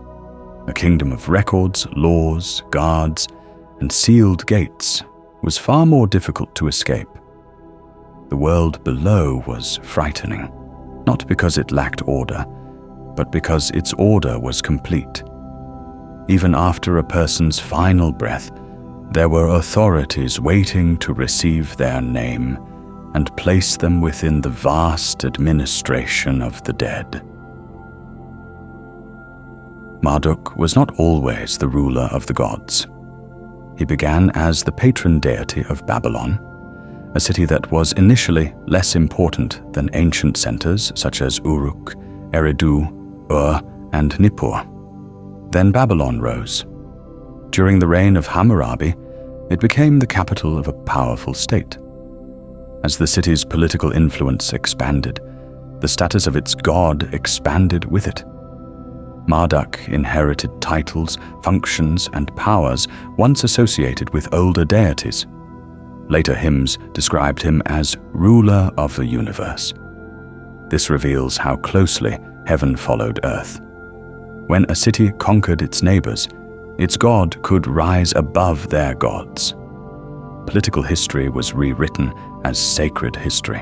A kingdom of records, laws, guards, and sealed gates was far more difficult to escape. The world below was frightening, not because it lacked order, but because its order was complete. Even after a person's final breath, there were authorities waiting to receive their name and place them within the vast administration of the dead. Marduk was not always the ruler of the gods. He began as the patron deity of Babylon, a city that was initially less important than ancient centers such as Uruk, Eridu, Ur, and Nippur. Then Babylon rose. During the reign of Hammurabi, it became the capital of a powerful state. As the city's political influence expanded, the status of its god expanded with it. Marduk inherited titles, functions, and powers once associated with older deities. Later hymns described him as ruler of the universe. This reveals how closely heaven followed earth. When a city conquered its neighbors, its god could rise above their gods. Political history was rewritten as sacred history.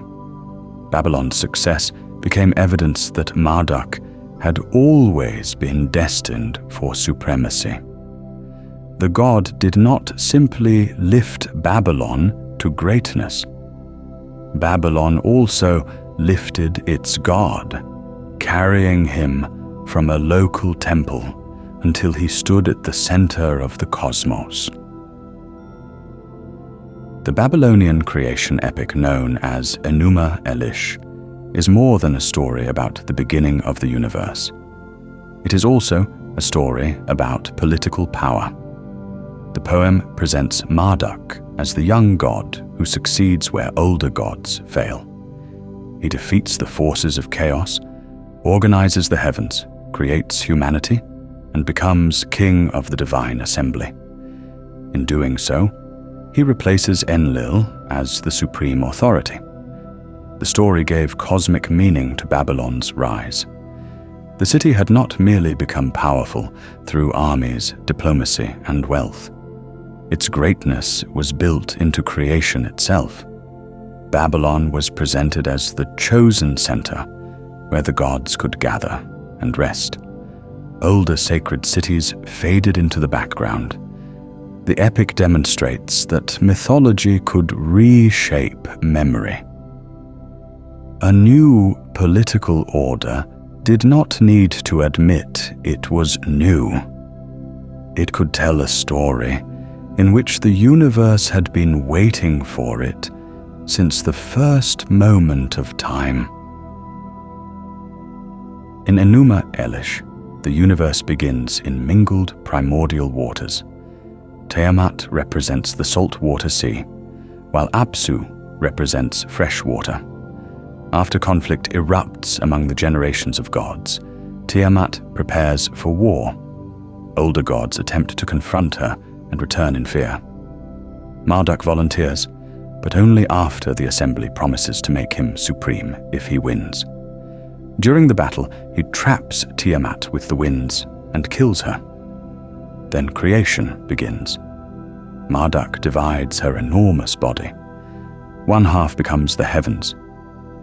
Babylon's success became evidence that Marduk had always been destined for supremacy. The god did not simply lift Babylon to greatness. Babylon also lifted its god, carrying him from a local temple until he stood at the center of the cosmos. The Babylonian creation epic known as Enuma Elish is more than a story about the beginning of the universe. It is also a story about political power. The poem presents Marduk as the young god who succeeds where older gods fail. He defeats the forces of chaos, organizes the heavens, creates humanity, and becomes king of the divine assembly. In doing so, he replaces Enlil as the supreme authority. The story gave cosmic meaning to Babylon's rise. The city had not merely become powerful through armies, diplomacy, and wealth. Its greatness was built into creation itself. Babylon was presented as the chosen center where the gods could gather and rest. Older sacred cities faded into the background. The epic demonstrates that mythology could reshape memory. A new political order did not need to admit it was new. It could tell a story in which the universe had been waiting for it since the first moment of time. In Enuma Elish, the universe begins in mingled primordial waters. Tiamat represents the saltwater sea, while Apsu represents fresh water. After conflict erupts among the generations of gods, Tiamat prepares for war. Older gods attempt to confront her and return in fear. Marduk volunteers, but only after the assembly promises to make him supreme if he wins. During the battle, he traps Tiamat with the winds and kills her. Then creation begins. Marduk divides her enormous body. One half becomes the heavens,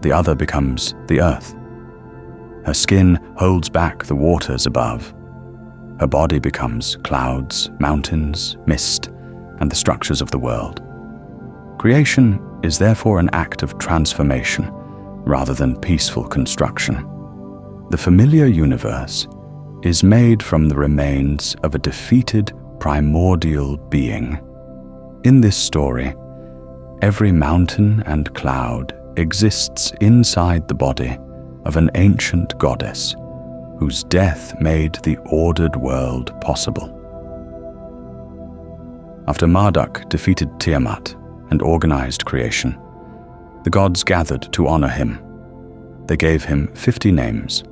the other becomes the earth. Her skin holds back the waters above. Her body becomes clouds, mountains, mist, and the structures of the world. Creation is therefore an act of transformation rather than peaceful construction. The familiar universe is made from the remains of a defeated primordial being. In this story, every mountain and cloud exists inside the body of an ancient goddess whose death made the ordered world possible. After Marduk defeated Tiamat and organized creation, the gods gathered to honor him. They gave him 50 names.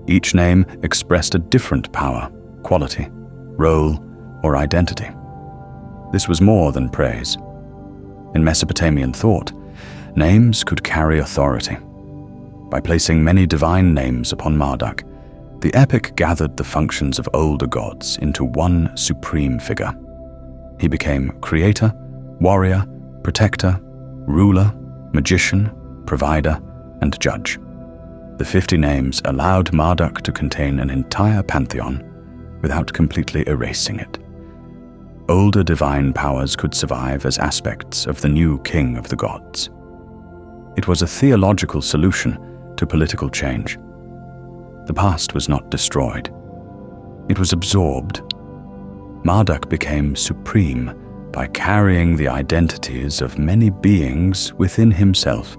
Each name expressed a different power, quality, role, or identity. This was more than praise. In Mesopotamian thought, names could carry authority. By placing many divine names upon Marduk, the epic gathered the functions of older gods into one supreme figure. He became creator, warrior, protector, ruler, magician, provider, and judge. The 50 names allowed Marduk to contain an entire pantheon without completely erasing it. Older divine powers could survive as aspects of the new king of the gods. It was a theological solution to political change. The past was not destroyed. It was absorbed. Marduk became supreme by carrying the identities of many beings within himself.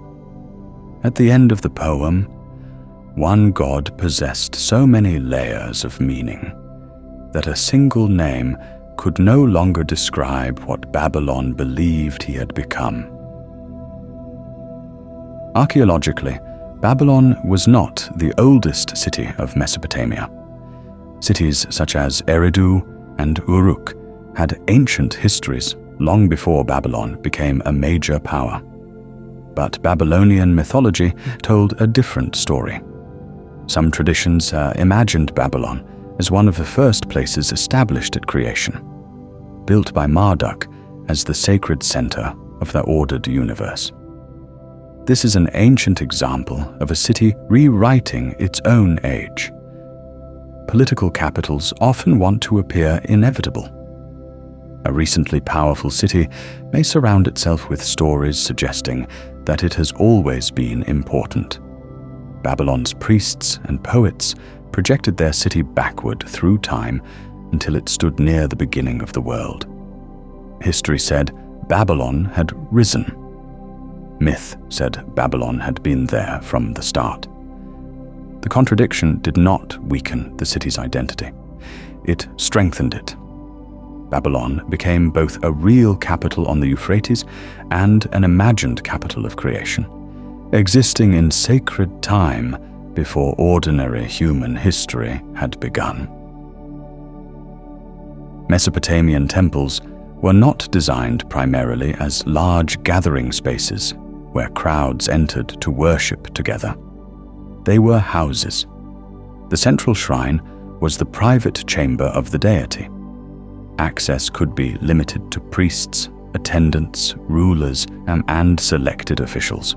At the end of the poem, one god possessed so many layers of meaning that a single name could no longer describe what Babylon believed he had become. Archaeologically, Babylon was not the oldest city of Mesopotamia. Cities such as Eridu and Uruk had ancient histories long before Babylon became a major power. But Babylonian mythology told a different story. Some traditions imagined Babylon as one of the first places established at creation, built by Marduk as the sacred center of the ordered universe. This is an ancient example of a city rewriting its own age. Political capitals often want to appear inevitable. A recently powerful city may surround itself with stories suggesting that it has always been important. Babylon's priests and poets projected their city backward through time until it stood near the beginning of the world. History said Babylon had risen. Myth said Babylon had been there from the start. The contradiction did not weaken the city's identity. It strengthened it. Babylon became both a real capital on the Euphrates and an imagined capital of creation, existing in sacred time before ordinary human history had begun. Mesopotamian temples were not designed primarily as large gathering spaces where crowds entered to worship together. They were houses. The central shrine was the private chamber of the deity. Access could be limited to priests, attendants, rulers, and selected officials.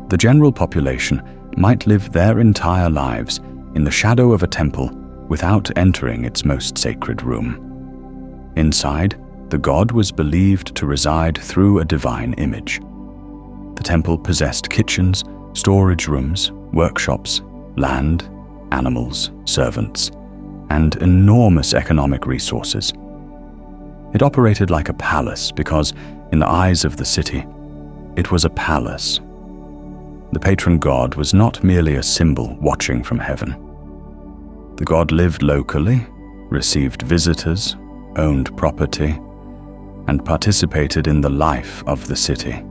The general population might live their entire lives in the shadow of a temple without entering its most sacred room. Inside, the god was believed to reside through a divine image. The temple possessed kitchens, storage rooms, workshops, land, animals, servants, and enormous economic resources. It operated like a palace because, in the eyes of the city, it was a palace. The patron god was not merely a symbol watching from heaven. The god lived locally, received visitors, owned property, and participated in the life of the city.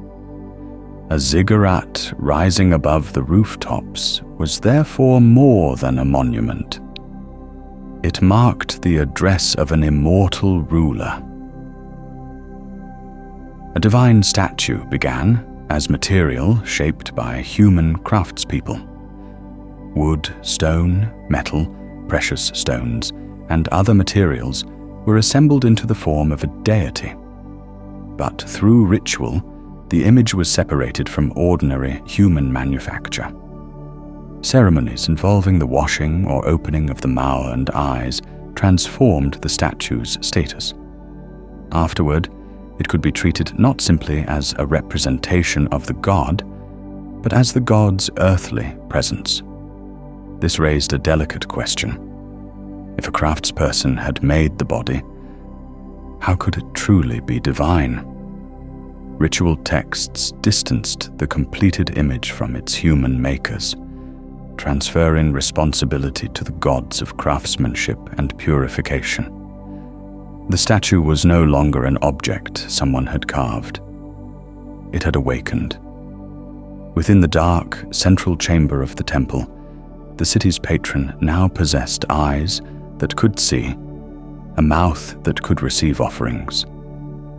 A ziggurat rising above the rooftops was therefore more than a monument. It marked the address of an immortal ruler. A divine statue began as material shaped by human craftspeople. Wood, stone, metal, precious stones, and other materials were assembled into the form of a deity. But through ritual, the image was separated from ordinary human manufacture. Ceremonies involving the washing or opening of the mouth and eyes transformed the statue's status. Afterward, it could be treated not simply as a representation of the god, but as the god's earthly presence. This raised a delicate question. If a craftsperson had made the body, how could it truly be divine? Ritual texts distanced the completed image from its human makers, transferring responsibility to the gods of craftsmanship and purification. The statue was no longer an object someone had carved. It had awakened. Within the dark, central chamber of the temple, the city's patron now possessed eyes that could see, a mouth that could receive offerings,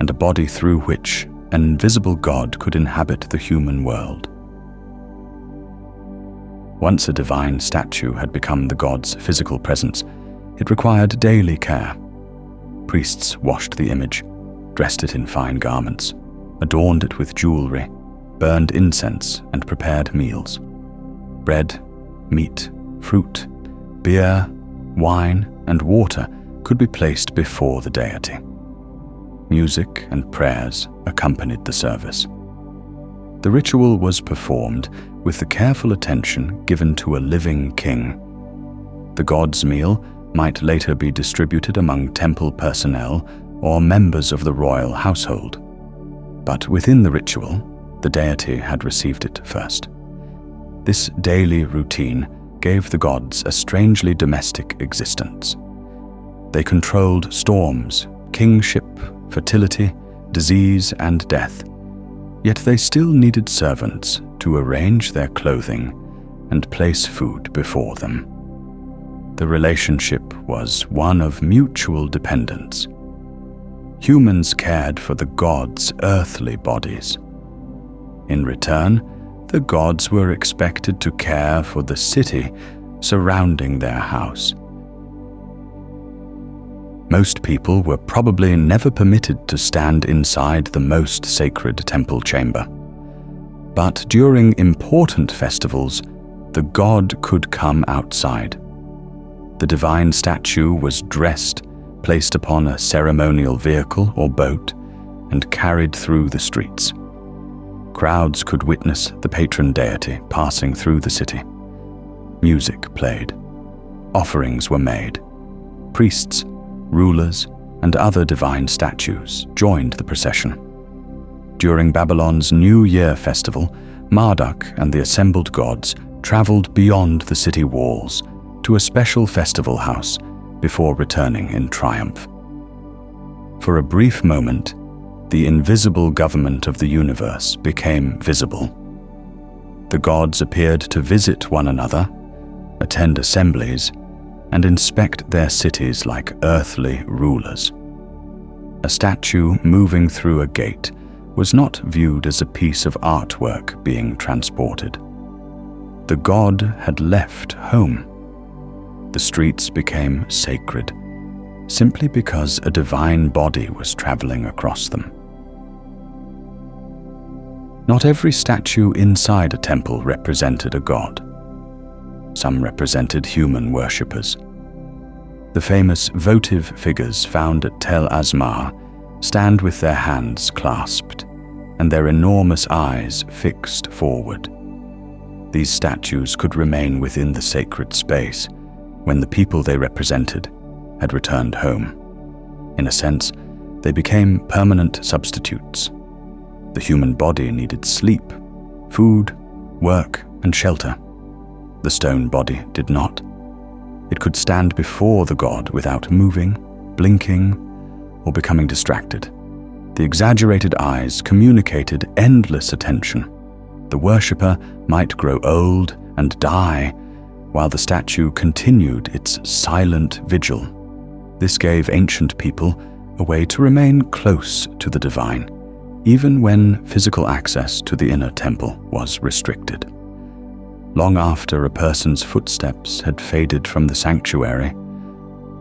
and a body through which an invisible god could inhabit the human world. Once a divine statue had become the god's physical presence, it required daily care. Priests washed the image, dressed it in fine garments, adorned it with jewelry, burned incense, and prepared meals. Bread, meat, fruit, beer, wine, and water could be placed before the deity. Music and prayers accompanied the service. The ritual was performed with the careful attention given to a living king. The god's meal might later be distributed among temple personnel or members of the royal household. But within the ritual, the deity had received it first. This daily routine gave the gods a strangely domestic existence. They controlled storms, kingship, fertility, disease, and death. Yet they still needed servants to arrange their clothing and place food before them. The relationship was one of mutual dependence. Humans cared for the gods' earthly bodies. In return, the gods were expected to care for the city surrounding their house. Most people were probably never permitted to stand inside the most sacred temple chamber. But during important festivals, the god could come outside. The divine statue was dressed, placed upon a ceremonial vehicle or boat, and carried through the streets. Crowds could witness the patron deity passing through the city. Music played. Offerings were made. Priests, rulers, and other divine statues joined the procession. During Babylon's New Year festival, Marduk and the assembled gods traveled beyond the city walls to a special festival house before returning in triumph. For a brief moment, the invisible government of the universe became visible. The gods appeared to visit one another, attend assemblies, and inspect their cities like earthly rulers. A statue moving through a gate was not viewed as a piece of artwork being transported. The god had left home. The streets became sacred, simply because a divine body was traveling across them. Not every statue inside a temple represented a god. Some represented human worshippers. The famous votive figures found at Tel Asmar stand with their hands clasped and their enormous eyes fixed forward. These statues could remain within the sacred space when the people they represented had returned home. In a sense, they became permanent substitutes. The human body needed sleep, food, work, and shelter. The stone body did not. It could stand before the god without moving, blinking, or becoming distracted. The exaggerated eyes communicated endless attention. The worshipper might grow old and die, while the statue continued its silent vigil. This gave ancient people a way to remain close to the divine, even when physical access to the inner temple was restricted. Long after a person's footsteps had faded from the sanctuary,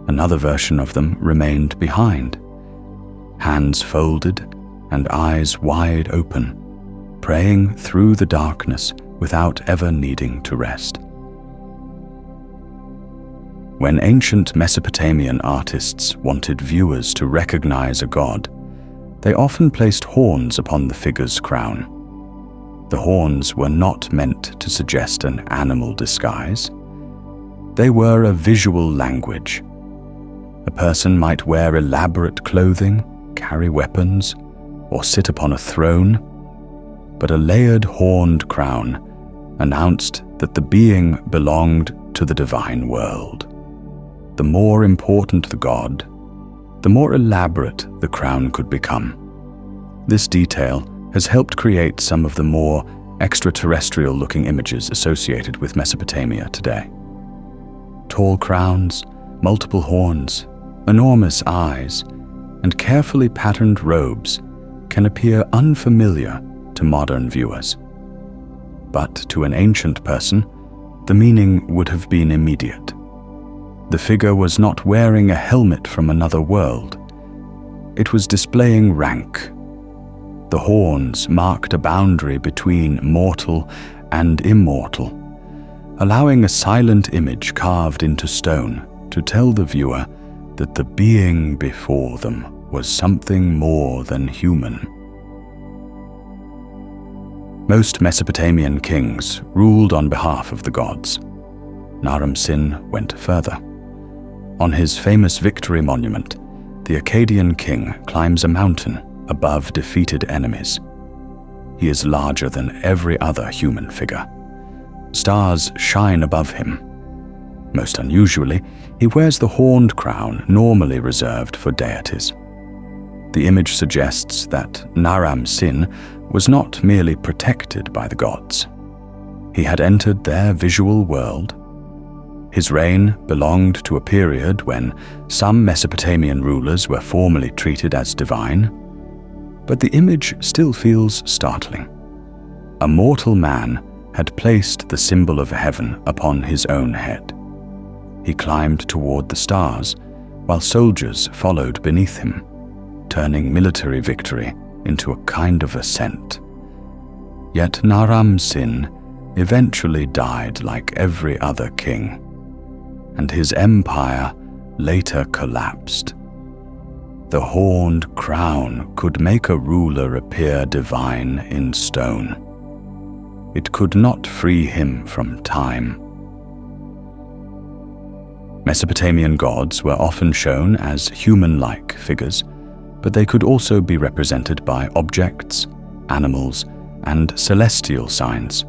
another version of them remained behind, hands folded and eyes wide open, praying through the darkness without ever needing to rest. When ancient Mesopotamian artists wanted viewers to recognize a god, they often placed horns upon the figure's crown. The horns were not meant to suggest an animal disguise. They were a visual language, A person might wear elaborate clothing, carry weapons, or sit upon a throne, but a layered horned crown announced that the being belonged to the divine world. The more important the god, the more elaborate the crown could become. This detail has helped create some of the more extraterrestrial-looking images associated with Mesopotamia today. Tall crowns, multiple horns, enormous eyes, and carefully patterned robes can appear unfamiliar to modern viewers. But to an ancient person, the meaning would have been immediate. The figure was not wearing a helmet from another world. It was displaying rank. The horns marked a boundary between mortal and immortal, allowing a silent image carved into stone to tell the viewer that the being before them was something more than human. Most Mesopotamian kings ruled on behalf of the gods. Naram-Sin went further. On his famous victory monument, the Akkadian king climbs a mountain above defeated enemies. He is larger than every other human figure. Stars shine above him. Most unusually, he wears the horned crown normally reserved for deities. The image suggests that Naram-Sin was not merely protected by the gods. He had entered their visual world. His reign belonged to a period when some Mesopotamian rulers were formally treated as divine, but the image still feels startling. A mortal man had placed the symbol of heaven upon his own head. He climbed toward the stars, while soldiers followed beneath him, turning military victory into a kind of ascent. Yet Naram-Sin eventually died like every other king, and his empire later collapsed. The horned crown could make a ruler appear divine in stone. It could not free him from time. Mesopotamian gods were often shown as human-like figures, but they could also be represented by objects, animals, and celestial signs.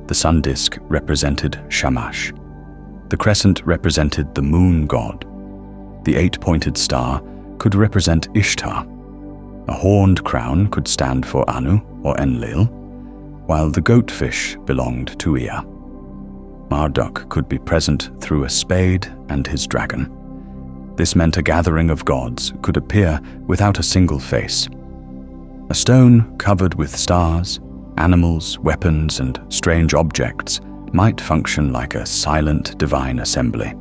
The sun disk represented Shamash. The crescent represented the moon god. The 8-pointed star could represent Ishtar. A horned crown could stand for Anu or Enlil, while the goatfish belonged to Ea. Marduk could be present through a spade and his dragon. This meant a gathering of gods could appear without a single face. A stone covered with stars, animals, weapons, and strange objects might function like a silent divine assembly.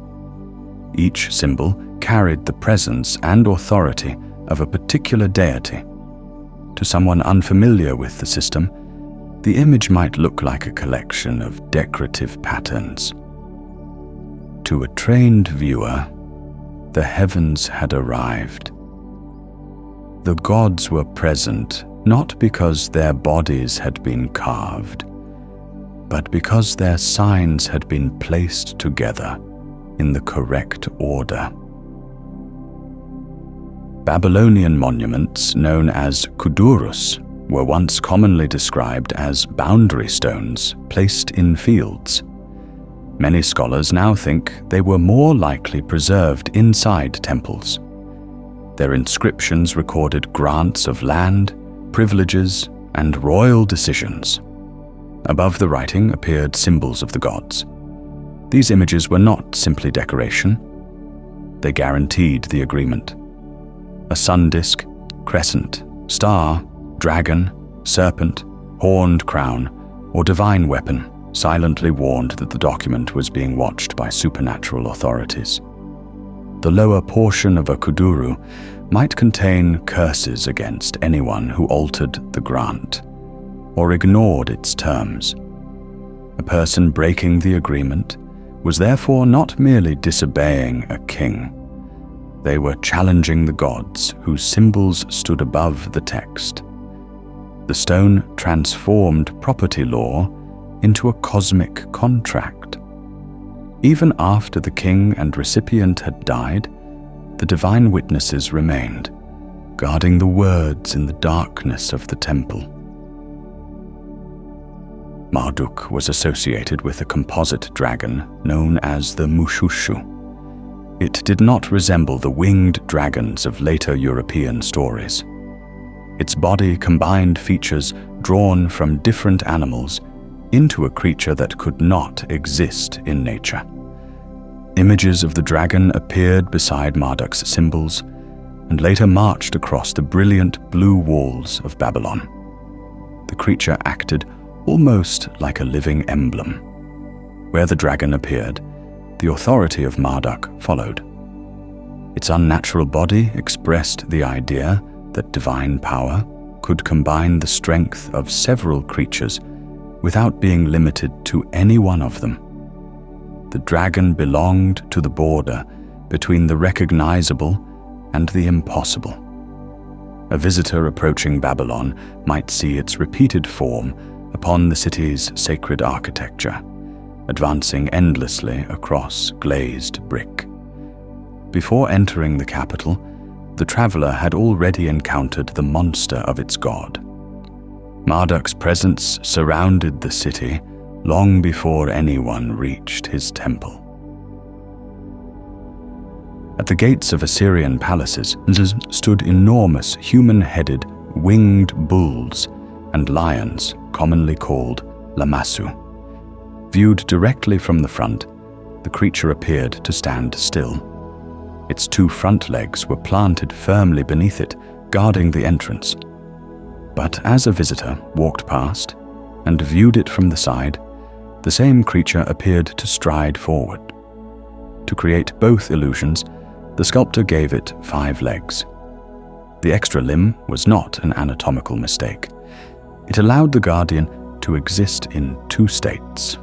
Each symbol carried the presence and authority of a particular deity. To someone unfamiliar with the system, the image might look like a collection of decorative patterns. To a trained viewer, the heavens had arrived. The gods were present not because their bodies had been carved, but because their signs had been placed together in the correct order. Babylonian monuments known as kudurus were once commonly described as boundary stones placed in fields. Many scholars now think they were more likely preserved inside temples. Their inscriptions recorded grants of land, privileges, and royal decisions. Above the writing appeared symbols of the gods. These images were not simply decoration. They guaranteed the agreement. A sun disk, crescent, star, dragon, serpent, horned crown, or divine weapon silently warned that the document was being watched by supernatural authorities. The lower portion of a kuduru might contain curses against anyone who altered the grant or ignored its terms. A person breaking the agreement was therefore not merely disobeying a king. They were challenging the gods whose symbols stood above the text. The stone transformed property law into a cosmic contract. Even after the king and recipient had died, the divine witnesses remained, guarding the words in the darkness of the temple. Marduk was associated with a composite dragon known as the Mushushu. It did not resemble the winged dragons of later European stories. Its body combined features drawn from different animals into a creature that could not exist in nature. Images of the dragon appeared beside Marduk's symbols and later marched across the brilliant blue walls of Babylon. The creature acted almost like a living emblem. Where the dragon appeared, the authority of Marduk followed. Its unnatural body expressed the idea that divine power could combine the strength of several creatures without being limited to any one of them. The dragon belonged to the border between the recognizable and the impossible. A visitor approaching Babylon might see its repeated form upon the city's sacred architecture, advancing endlessly across glazed brick. Before entering the capital, the traveler had already encountered the monster of its god. Marduk's presence surrounded the city long before anyone reached his temple. At the gates of Assyrian palaces stood enormous human-headed winged bulls and lions commonly called lamassu. Viewed directly from the front, the creature appeared to stand still. Its two front legs were planted firmly beneath it, guarding the entrance. But as a visitor walked past and viewed it from the side, the same creature appeared to stride forward. To create both illusions, the sculptor gave it 5 legs. The extra limb was not an anatomical mistake. It allowed the guardian to exist in 2 states: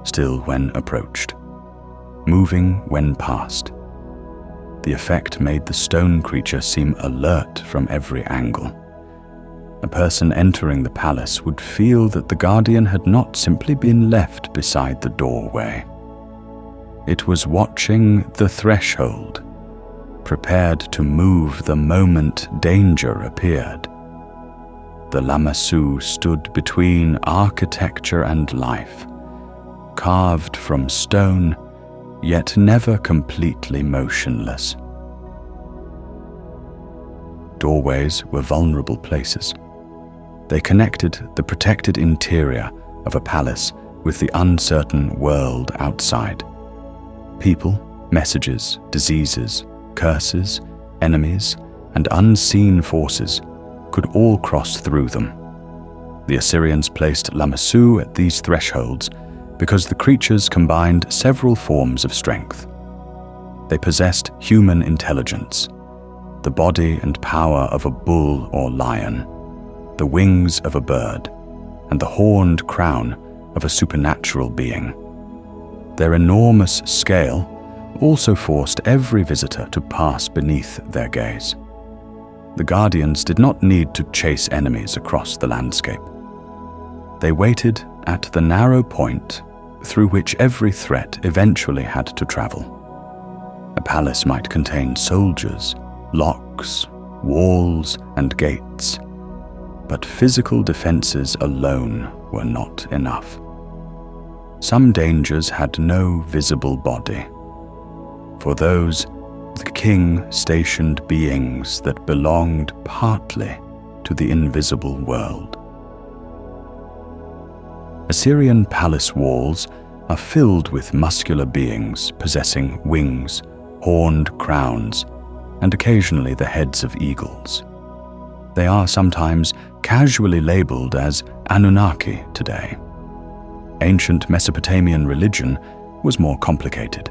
still when approached, moving when passed. The effect made the stone creature seem alert from every angle. A person entering the palace would feel that the guardian had not simply been left beside the doorway. It was watching the threshold, prepared to move the moment danger appeared. The lamassu stood between architecture and life, carved from stone, yet never completely motionless. Doorways were vulnerable places. They connected the protected interior of a palace with the uncertain world outside. People, messages, diseases, curses, enemies, and unseen forces could all cross through them. The Assyrians placed lamassu at these thresholds because the creatures combined several forms of strength. They possessed human intelligence, the body and power of a bull or lion, the wings of a bird, and the horned crown of a supernatural being. Their enormous scale also forced every visitor to pass beneath their gaze. The guardians did not need to chase enemies across the landscape. They waited at the narrow point through which every threat eventually had to travel. A palace might contain soldiers, locks, walls, and gates, but physical defenses alone were not enough. Some dangers had no visible body. For those, the king stationed beings that belonged partly to the invisible world. Assyrian palace walls are filled with muscular beings possessing wings, horned crowns, and occasionally the heads of eagles. They are sometimes casually labeled as Anunnaki today. Ancient Mesopotamian religion was more complicated.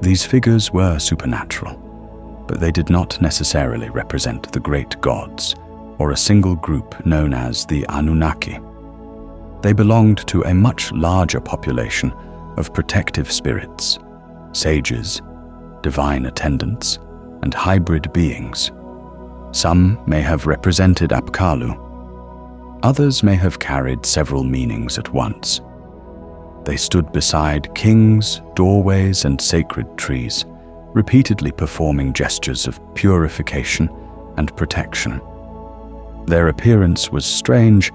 These figures were supernatural, but they did not necessarily represent the great gods or a single group known as the Anunnaki. They belonged to a much larger population of protective spirits, sages, divine attendants, and hybrid beings. Some may have represented Apkallu. Others may have carried several meanings at once. They stood beside kings, doorways, and sacred trees, repeatedly performing gestures of purification and protection. Their appearance was strange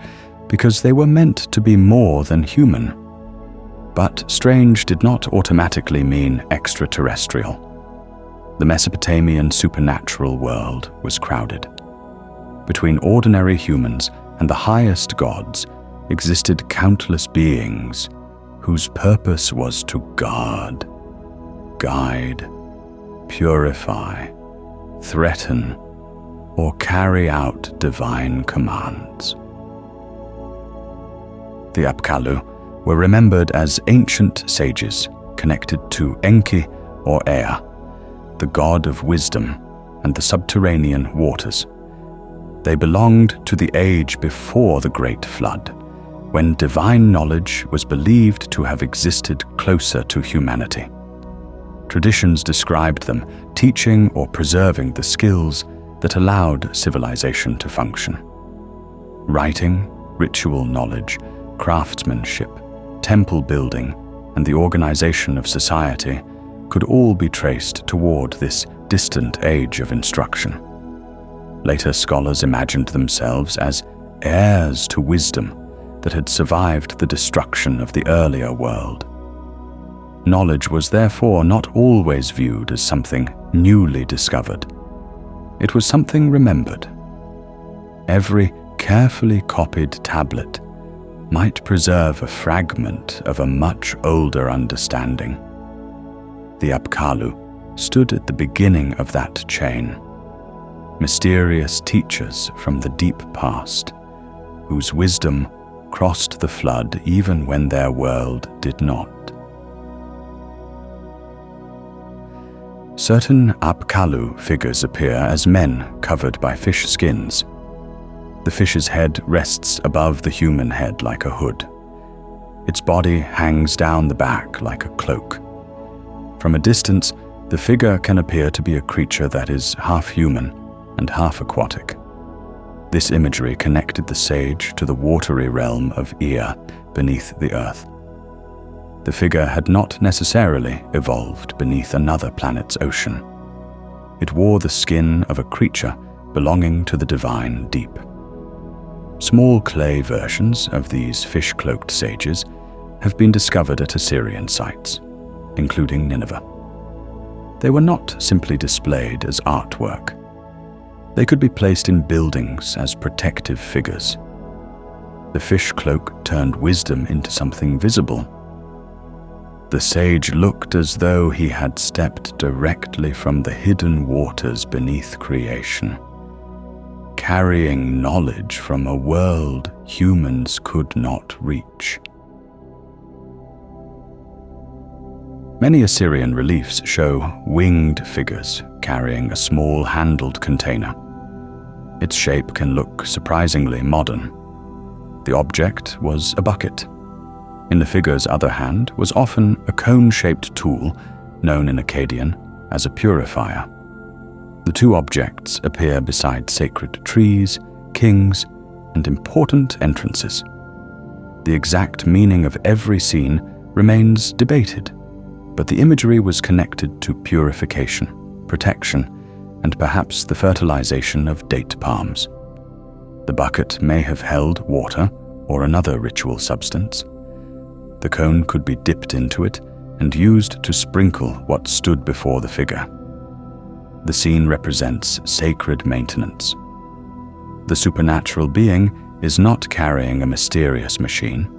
because they were meant to be more than human. But strange did not automatically mean extraterrestrial. The Mesopotamian supernatural world was crowded. Between ordinary humans and the highest gods existed countless beings whose purpose was to guard, guide, purify, threaten, or carry out divine commands. The Apkallu were remembered as ancient sages connected to Enki or Ea, the god of wisdom and the subterranean waters. They belonged to the age before the Great Flood, when divine knowledge was believed to have existed closer to humanity. Traditions described them teaching or preserving the skills that allowed civilization to function. Writing, ritual knowledge, craftsmanship, temple building, and the organization of society could all be traced toward this distant age of instruction. Later scholars imagined themselves as heirs to wisdom that had survived the destruction of the earlier world. Knowledge was therefore not always viewed as something newly discovered. It was something remembered. Every carefully copied tablet might preserve a fragment of a much older understanding. The Apkallu stood at the beginning of that chain, mysterious teachers from the deep past, whose wisdom crossed the flood even when their world did not. Certain Apkallu figures appear as men covered by fish skins. The fish's head rests above the human head like a hood. Its body hangs down the back like a cloak. From a distance, the figure can appear to be a creature that is half human and half aquatic. This imagery connected the sage to the watery realm of Ea beneath the earth. The figure had not necessarily evolved beneath another planet's ocean. It wore the skin of a creature belonging to the divine deep. Small clay versions of these fish-cloaked sages have been discovered at Assyrian sites, including Nineveh. They were not simply displayed as artwork. They could be placed in buildings as protective figures. The fish cloak turned wisdom into something visible. The sage looked as though he had stepped directly from the hidden waters beneath creation, carrying knowledge from a world humans could not reach. Many Assyrian reliefs show winged figures carrying a small handled container. Its shape can look surprisingly modern. The object was a bucket. In the figure's other hand was often a cone-shaped tool known in Akkadian as a purifier. The two objects appear beside sacred trees, kings, and important entrances. The exact meaning of every scene remains debated, but the imagery was connected to purification, protection, and perhaps the fertilization of date palms. The bucket may have held water or another ritual substance. The cone could be dipped into it and used to sprinkle what stood before the figure. The scene represents sacred maintenance. The supernatural being is not carrying a mysterious machine.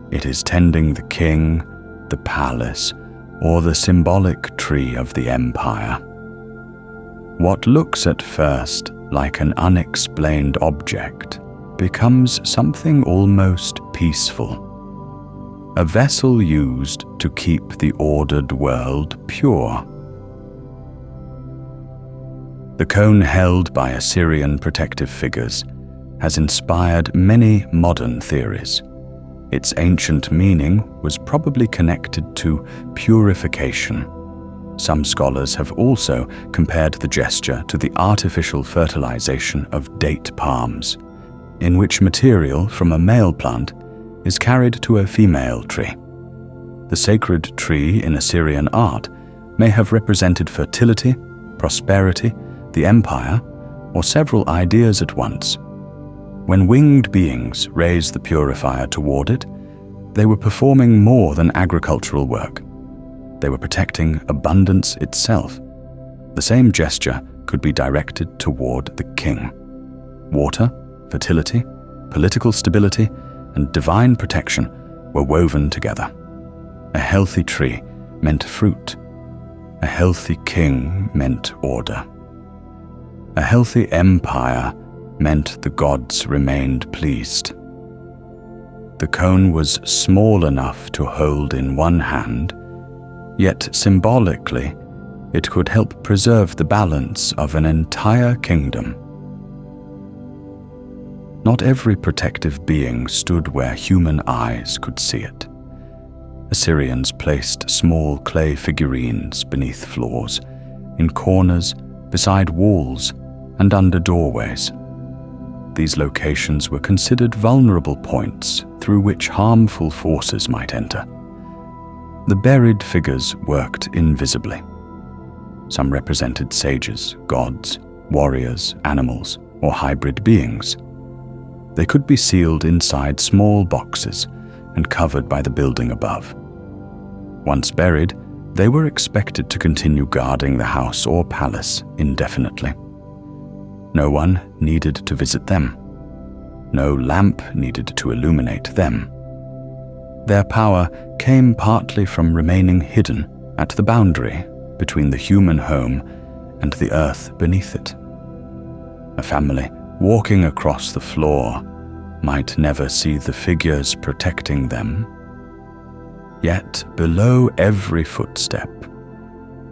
It is tending the king, the palace, or the symbolic tree of the empire. What looks at first like an unexplained object becomes something almost peaceful. A vessel used to keep the ordered world pure. The cone held by Assyrian protective figures has inspired many modern theories. Its ancient meaning was probably connected to purification. Some scholars have also compared the gesture to the artificial fertilization of date palms, in which material from a male plant is carried to a female tree. The sacred tree in Assyrian art may have represented fertility, prosperity, the empire, or several ideas at once. When winged beings raised the purifier toward it, they were performing more than agricultural work. They were protecting abundance itself. The same gesture could be directed toward the king. Water, fertility, political stability, and divine protection were woven together. A healthy tree meant fruit. A healthy king meant order. A healthy empire meant the gods remained pleased. The cone was small enough to hold in one hand, yet symbolically, it could help preserve the balance of an entire kingdom. Not every protective being stood where human eyes could see it. Assyrians placed small clay figurines beneath floors, in corners, beside walls, and under doorways. These locations were considered vulnerable points through which harmful forces might enter. The buried figures worked invisibly. Some represented sages, gods, warriors, animals, or hybrid beings. They could be sealed inside small boxes and covered by the building above. Once buried, they were expected to continue guarding the house or palace indefinitely. No one needed to visit them. No lamp needed to illuminate them. Their power came partly from remaining hidden at the boundary between the human home and the earth beneath it. A family walking across the floor might never see the figures protecting them. Yet below every footstep,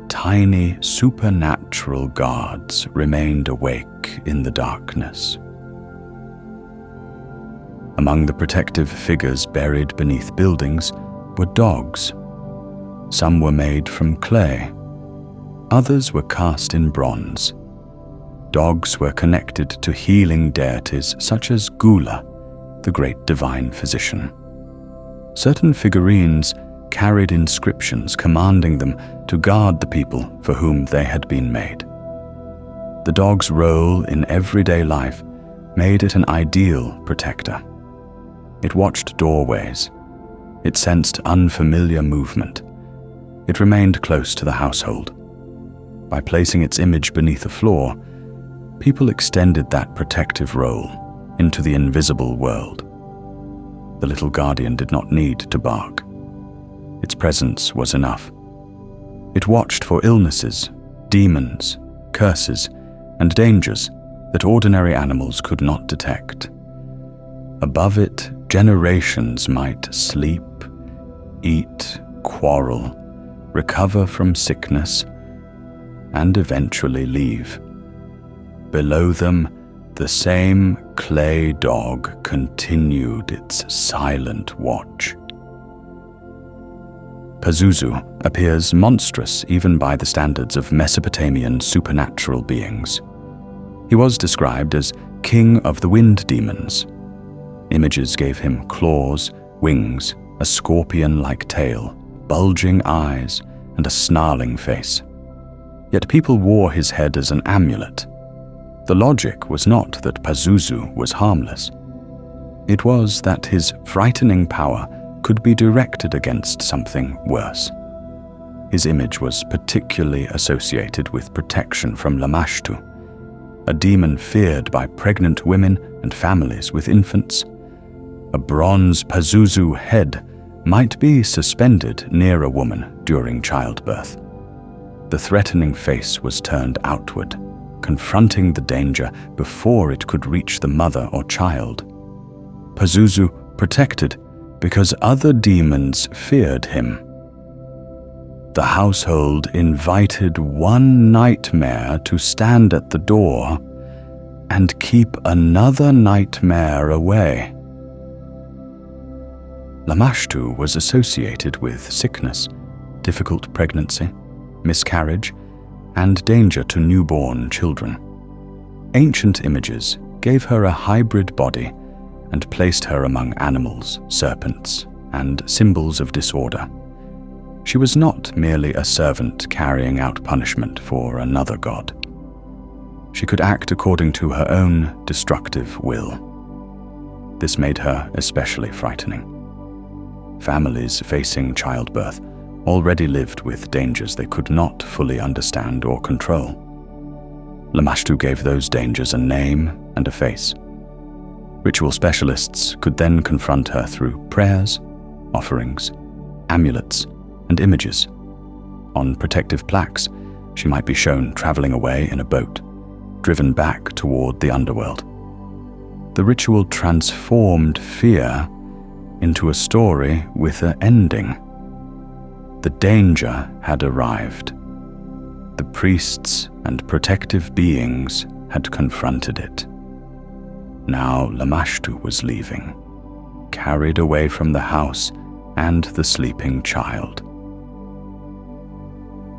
tiny supernatural guards remained awake in the darkness. Among the protective figures buried beneath buildings were dogs. Some were made from clay. Others were cast in bronze. Dogs were connected to healing deities such as Gula, the great divine physician. Certain figurines carried inscriptions commanding them to guard the people for whom they had been made. The dog's role in everyday life made it an ideal protector. It watched doorways. It sensed unfamiliar movement. It remained close to the household. By placing its image beneath a floor, people extended that protective role into the invisible world. The little guardian did not need to bark. Its presence was enough. It watched for illnesses, demons, curses, and dangers that ordinary animals could not detect. Above it, generations might sleep, eat, quarrel, recover from sickness, and eventually leave. Below them, the same clay dog continued its silent watch. Pazuzu appears monstrous even by the standards of Mesopotamian supernatural beings. He was described as king of the wind demons. Images gave him claws, wings, a scorpion-like tail, bulging eyes, and a snarling face. Yet people wore his head as an amulet. The logic was not that Pazuzu was harmless. It was that his frightening power could be directed against something worse. His image was particularly associated with protection from Lamashtu, a demon feared by pregnant women and families with infants. A bronze Pazuzu head might be suspended near a woman during childbirth. The threatening face was turned outward, confronting the danger before it could reach the mother or child. Pazuzu protected because other demons feared him. The household invited one nightmare to stand at the door and keep another nightmare away. Lamashtu was associated with sickness, difficult pregnancy, miscarriage, and danger to newborn children. Ancient images gave her a hybrid body and placed her among animals, serpents, and symbols of disorder. She was not merely a servant carrying out punishment for another god. She could act according to her own destructive will. This made her especially frightening. Families facing childbirth already lived with dangers they could not fully understand or control. Lamashtu gave those dangers a name and a face. Ritual specialists could then confront her through prayers, offerings, amulets, and images. On protective plaques, she might be shown traveling away in a boat, driven back toward the underworld. The ritual transformed fear into a story with an ending. The danger had arrived. The priests and protective beings had confronted it. Now Lamashtu was leaving, carried away from the house and the sleeping child.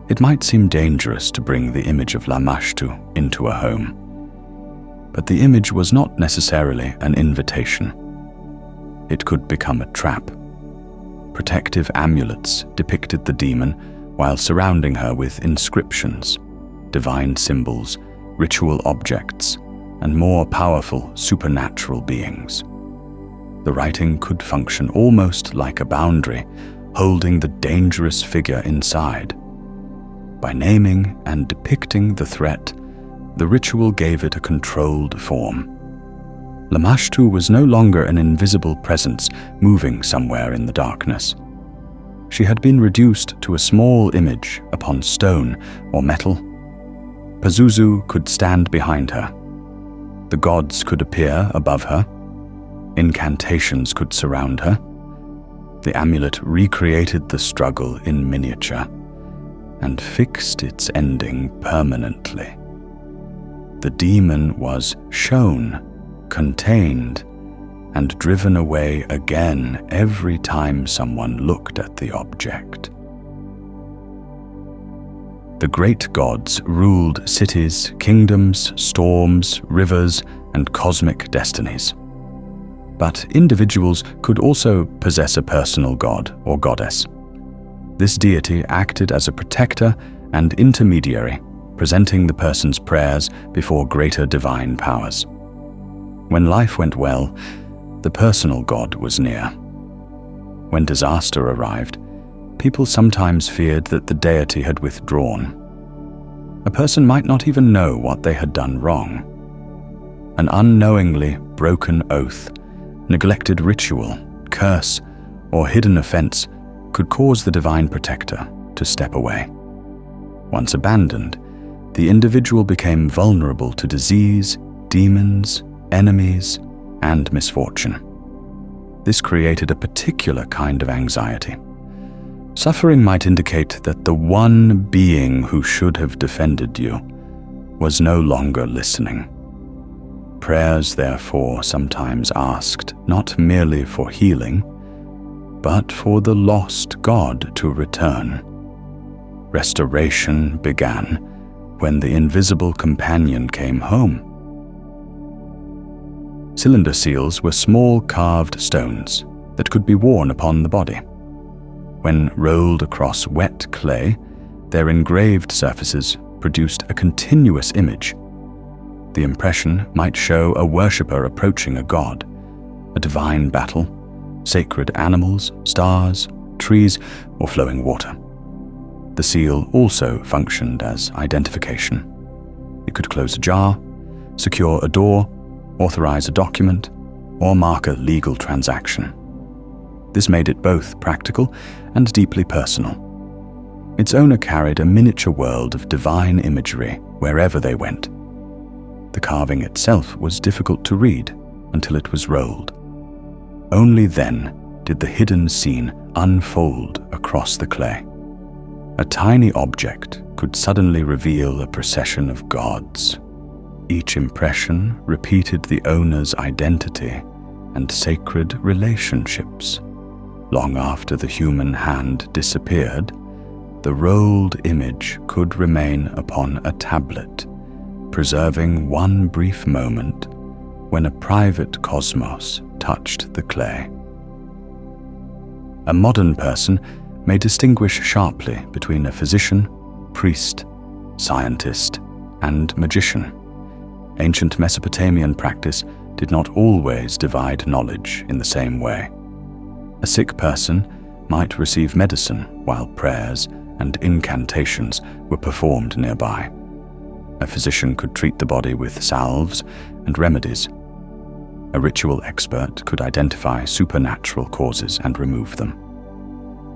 It might seem dangerous to bring the image of Lamashtu into a home, but the image was not necessarily an invitation. It could become a trap. Protective amulets depicted the demon while surrounding her with inscriptions, divine symbols, ritual objects, and more powerful supernatural beings. The writing could function almost like a boundary, holding the dangerous figure inside. By naming and depicting the threat, the ritual gave it a controlled form. Lamashtu was no longer an invisible presence moving somewhere in the darkness. She had been reduced to a small image upon stone or metal. Pazuzu could stand behind her. The gods could appear above her. Incantations could surround her. The amulet recreated the struggle in miniature and fixed its ending permanently. The demon was shown, contained, and driven away again every time someone looked at the object. The great gods ruled cities, kingdoms, storms, rivers, and cosmic destinies. But individuals could also possess a personal god or goddess. This deity acted as a protector and intermediary, presenting the person's prayers before greater divine powers. When life went well, the personal god was near. When disaster arrived, people sometimes feared that the deity had withdrawn. A person might not even know what they had done wrong. An unknowingly broken oath, neglected ritual, curse, or hidden offense could cause the divine protector to step away. Once abandoned, the individual became vulnerable to disease, demons, enemies, and misfortune. This created a particular kind of anxiety. Suffering might indicate that the one being who should have defended you was no longer listening. Prayers, therefore, sometimes asked not merely for healing, but for the lost god to return. Restoration began when the invisible companion came home. Cylinder seals were small carved stones that could be worn upon the body. When rolled across wet clay, their engraved surfaces produced a continuous image. The impression might show a worshipper approaching a god, a divine battle, sacred animals, stars, trees, or flowing water. The seal also functioned as identification. It could close a jar, secure a door, authorize a document, or mark a legal transaction. This made it both practical and deeply personal. Its owner carried a miniature world of divine imagery wherever they went. The carving itself was difficult to read until it was rolled. Only then did the hidden scene unfold across the clay. A tiny object could suddenly reveal a procession of gods. Each impression repeated the owner's identity and sacred relationships. Long after the human hand disappeared, the rolled image could remain upon a tablet, preserving one brief moment when a private cosmos touched the clay. A modern person may distinguish sharply between a physician, priest, scientist, and magician. Ancient Mesopotamian practice did not always divide knowledge in the same way. A sick person might receive medicine while prayers and incantations were performed nearby. A physician could treat the body with salves and remedies. A ritual expert could identify supernatural causes and remove them.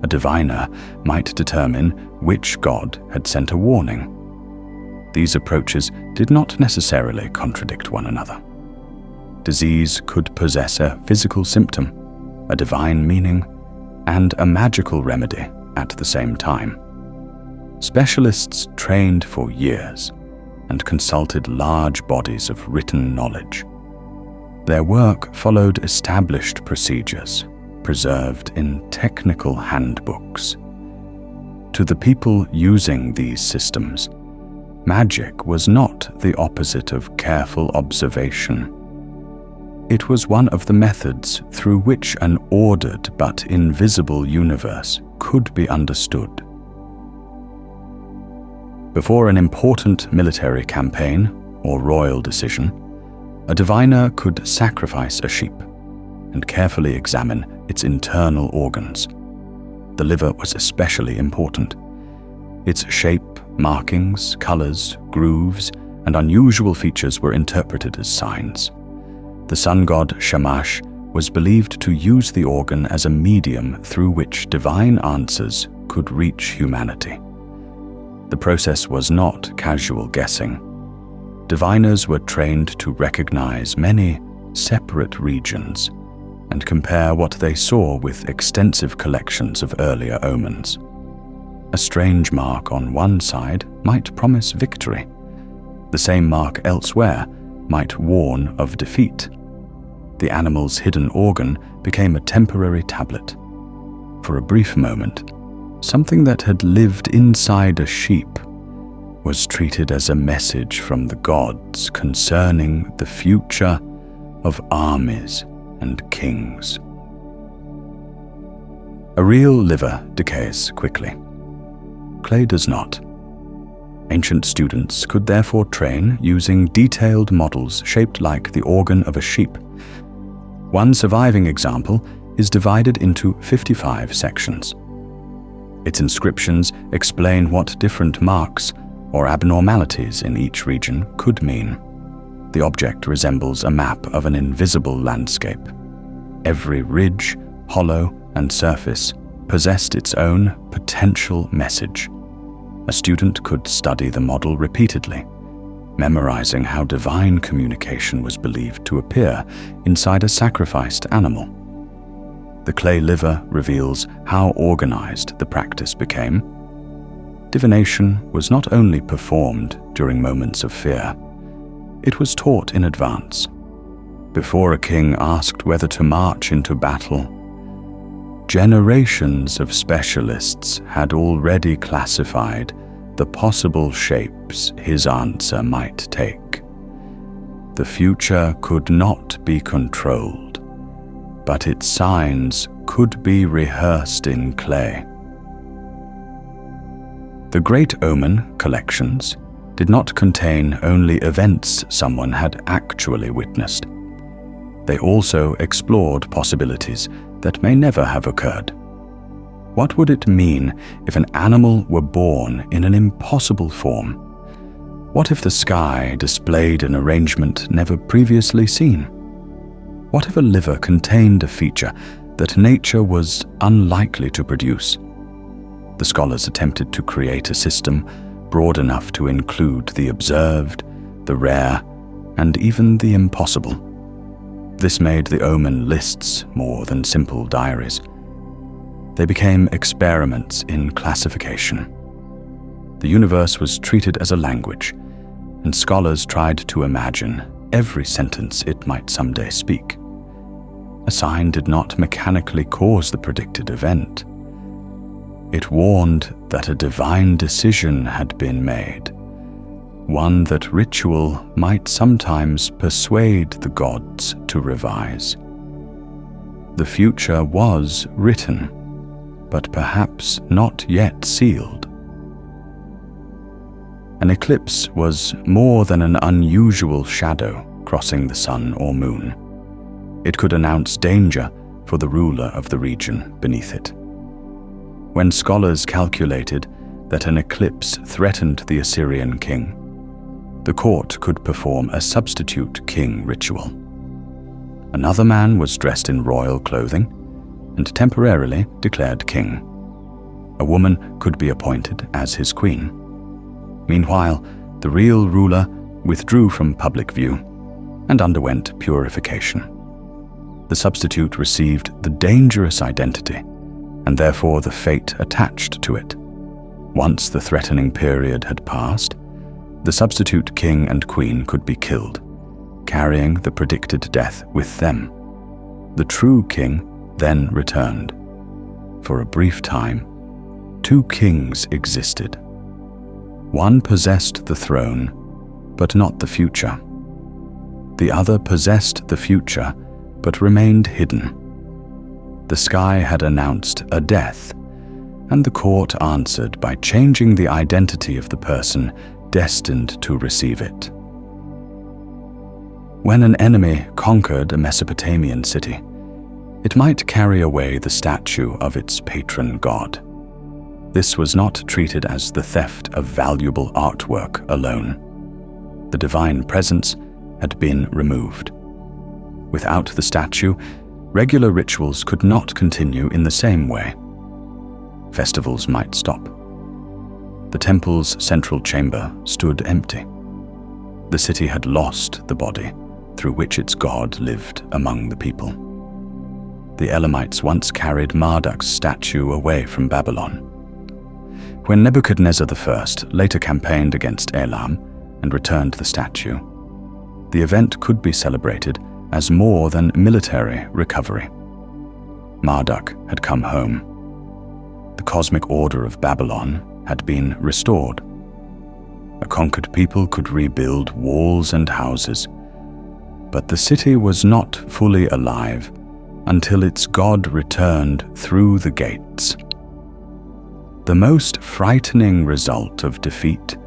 A diviner might determine which god had sent a warning. These approaches did not necessarily contradict one another. Disease could possess a physical symptom, a divine meaning, and a magical remedy at the same time. Specialists trained for years and consulted large bodies of written knowledge. Their work followed established procedures, preserved in technical handbooks. To the people using these systems, magic was not the opposite of careful observation. It was one of the methods through which an ordered but invisible universe could be understood. Before an important military campaign or royal decision, a diviner could sacrifice a sheep and carefully examine its internal organs. The liver was especially important. Its shape, markings, colors, grooves, and unusual features were interpreted as signs. The sun god Shamash was believed to use the organ as a medium through which divine answers could reach humanity. The process was not casual guessing. Diviners were trained to recognize many separate regions and compare what they saw with extensive collections of earlier omens. A strange mark on one side might promise victory. The same mark elsewhere might warn of defeat. The animal's hidden organ became a temporary tablet. For a brief moment, something that had lived inside a sheep was treated as a message from the gods concerning the future of armies and kings. A real liver decays quickly. Clay does not. Ancient students could therefore train using detailed models shaped like the organ of a sheep. One surviving example is divided into 55 sections. Its inscriptions explain what different marks or abnormalities in each region could mean. The object resembles a map of an invisible landscape. Every ridge, hollow, and surface possessed its own potential message. A student could study the model repeatedly, memorizing how divine communication was believed to appear inside a sacrificed animal. The clay liver reveals how organized the practice became. Divination was not only performed during moments of fear, it was taught in advance. Before a king asked whether to march into battle, generations of specialists had already classified the possible shapes his answer might take. The future could not be controlled, but its signs could be rehearsed in clay. The Great Omen collections did not contain only events someone had actually witnessed. They also explored possibilities that may never have occurred. What would it mean if an animal were born in an impossible form? What if the sky displayed an arrangement never previously seen? What if a liver contained a feature that nature was unlikely to produce? The scholars attempted to create a system broad enough to include the observed, the rare, and even the impossible. This made the omen lists more than simple diaries. They became experiments in classification. The universe was treated as a language, and scholars tried to imagine every sentence it might someday speak. A sign did not mechanically cause the predicted event. It warned that a divine decision had been made, one that ritual might sometimes persuade the gods to. to revise. The future was written, but perhaps not yet sealed. An eclipse was more than an unusual shadow crossing the sun or moon. It could announce danger for the ruler of the region beneath it. When scholars calculated that an eclipse threatened the Assyrian king, the court could perform a substitute king ritual. Another man was dressed in royal clothing and temporarily declared king. A woman could be appointed as his queen. Meanwhile, the real ruler withdrew from public view and underwent purification. The substitute received the dangerous identity and therefore the fate attached to it. Once the threatening period had passed, the substitute king and queen could be killed, carrying the predicted death with them. The true king then returned. For a brief time, two kings existed. One possessed the throne, but not the future. The other possessed the future, but remained hidden. The sky had announced a death, and the court answered by changing the identity of the person destined to receive it. When an enemy conquered a Mesopotamian city, it might carry away the statue of its patron god. This was not treated as the theft of valuable artwork alone. The divine presence had been removed. Without the statue, regular rituals could not continue in the same way. Festivals might stop. The temple's central chamber stood empty. The city had lost the body through which its god lived among the people. The Elamites once carried Marduk's statue away from Babylon. When Nebuchadnezzar I later campaigned against Elam and returned the statue, the event could be celebrated as more than military recovery. Marduk had come home. The cosmic order of Babylon had been restored. A conquered people could rebuild walls and houses, but the city was not fully alive until its god returned through the gates. The most frightening result of defeat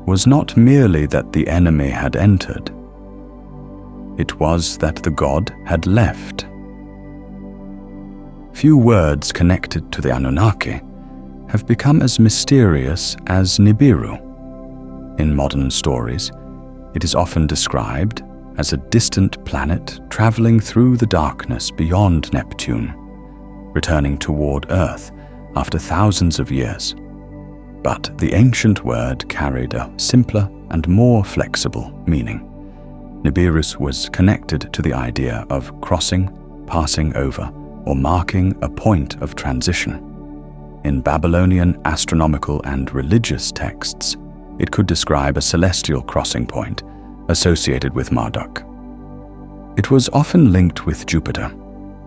was not merely that the enemy had entered. It was that the god had left. Few words connected to the Anunnaki have become as mysterious as Nibiru. In modern stories, it is often described as a distant planet traveling through the darkness beyond Neptune, returning toward Earth after thousands of years. But the ancient word carried a simpler and more flexible meaning. Nibiru was connected to the idea of crossing, passing over, or marking a point of transition. In Babylonian astronomical and religious texts, it could describe a celestial crossing point associated with Marduk. It was often linked with Jupiter,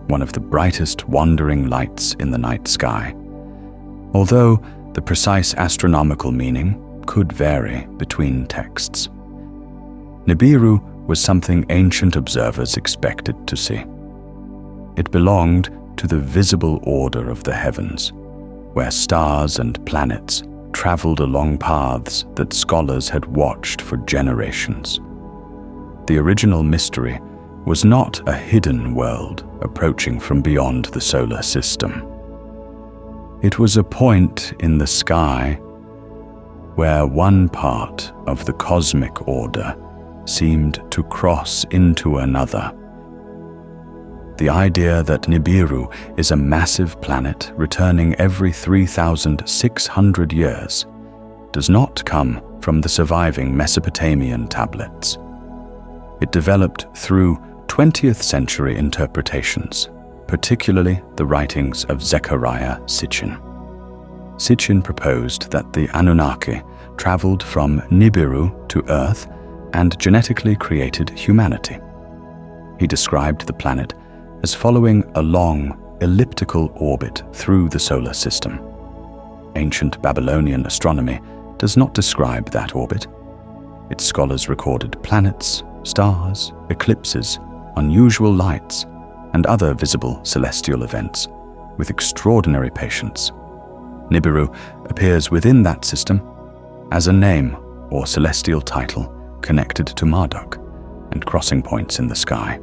one of the brightest wandering lights in the night sky, although the precise astronomical meaning could vary between texts. Nibiru was something ancient observers expected to see. It belonged to the visible order of the heavens, where stars and planets traveled along paths that scholars had watched for generations. The original mystery was not a hidden world approaching from beyond the solar system. It was a point in the sky where one part of the cosmic order seemed to cross into another. The idea that Nibiru is a massive planet returning every 3,600 years does not come from the surviving Mesopotamian tablets. It developed through 20th century interpretations, particularly the writings of Zechariah Sitchin. Sitchin proposed that the Anunnaki traveled from Nibiru to Earth and genetically created humanity. He described the planet as following a long, elliptical orbit through the solar system. Ancient Babylonian astronomy does not describe that orbit. Its scholars recorded planets, stars, eclipses, unusual lights, and other visible celestial events, with extraordinary patience. Nibiru appears within that system as a name or celestial title connected to Marduk and crossing points in the sky.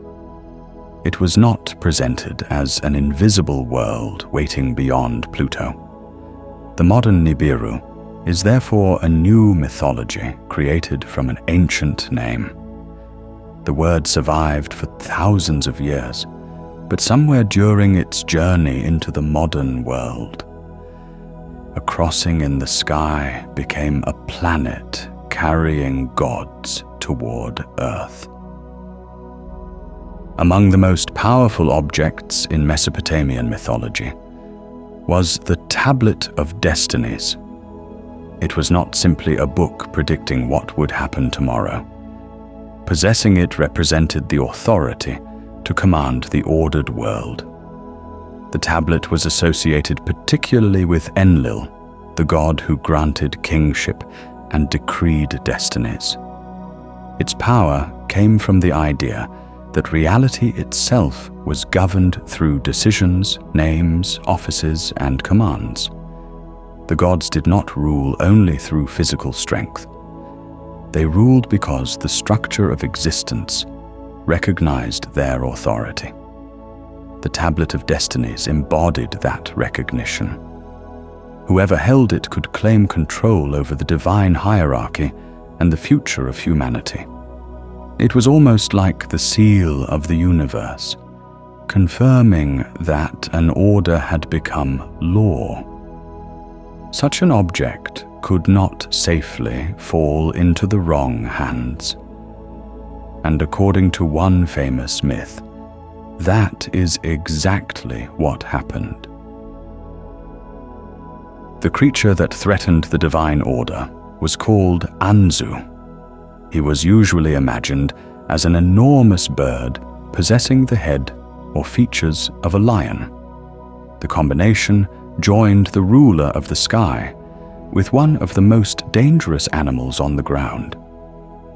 It was not presented as an invisible world waiting beyond Pluto. The modern Nibiru is therefore a new mythology created from an ancient name. The word survived for thousands of years, but somewhere during its journey into the modern world, a crossing in the sky became a planet carrying gods toward Earth. Among the most powerful objects in Mesopotamian mythology was the Tablet of Destinies. It was not simply a book predicting what would happen tomorrow. Possessing it represented the authority to command the ordered world. The tablet was associated particularly with Enlil, the god who granted kingship and decreed destinies. Its power came from the idea that reality itself was governed through decisions, names, offices, and commands. The gods did not rule only through physical strength. They ruled because the structure of existence recognized their authority. The Tablet of Destinies embodied that recognition. Whoever held it could claim control over the divine hierarchy and the future of humanity. It was almost like the seal of the universe, confirming that an order had become law. Such an object could not safely fall into the wrong hands. And according to one famous myth, that is exactly what happened. The creature that threatened the divine order was called Anzu. He was usually imagined as an enormous bird possessing the head or features of a lion. The combination joined the ruler of the sky with one of the most dangerous animals on the ground.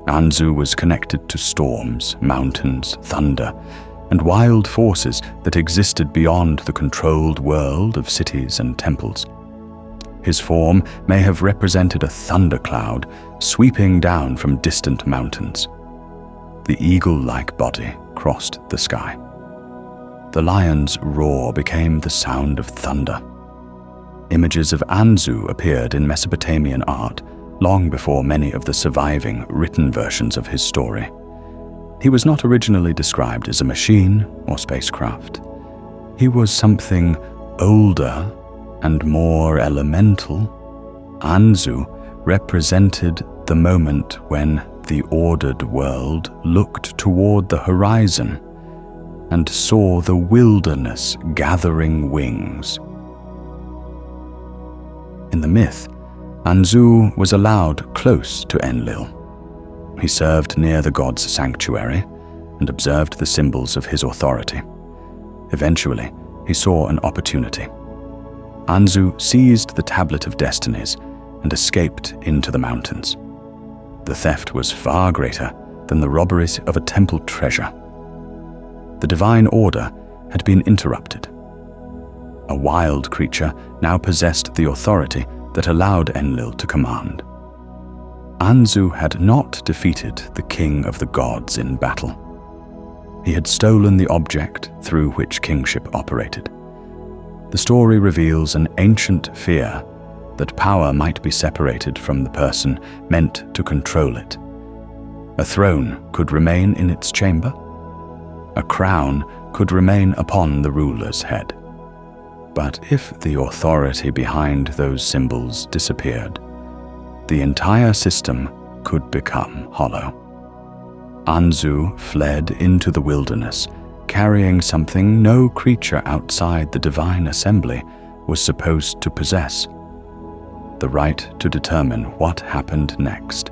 Anzu was connected to storms, mountains, thunder, and wild forces that existed beyond the controlled world of cities and temples. His form may have represented a thundercloud sweeping down from distant mountains. The eagle-like body crossed the sky. The lion's roar became the sound of thunder. Images of Anzu appeared in Mesopotamian art long before many of the surviving written versions of his story. He was not originally described as a machine or spacecraft. He was something older and more elemental. Anzu represented the moment when the ordered world looked toward the horizon and saw the wilderness gathering wings. In the myth, Anzu was allowed close to Enlil. He served near the god's sanctuary and observed the symbols of his authority. Eventually, he saw an opportunity. Anzu seized the Tablet of Destinies and escaped into the mountains. The theft was far greater than the robberies of a temple treasure. The divine order had been interrupted. A wild creature now possessed the authority that allowed Enlil to command. Anzu had not defeated the king of the gods in battle. He had stolen the object through which kingship operated. The story reveals an ancient fear that power might be separated from the person meant to control it. A throne could remain in its chamber. A crown could remain upon the ruler's head. But if the authority behind those symbols disappeared, the entire system could become hollow. Anzu fled into the wilderness, carrying something no creature outside the divine assembly was supposed to possess: the right to determine what happened next.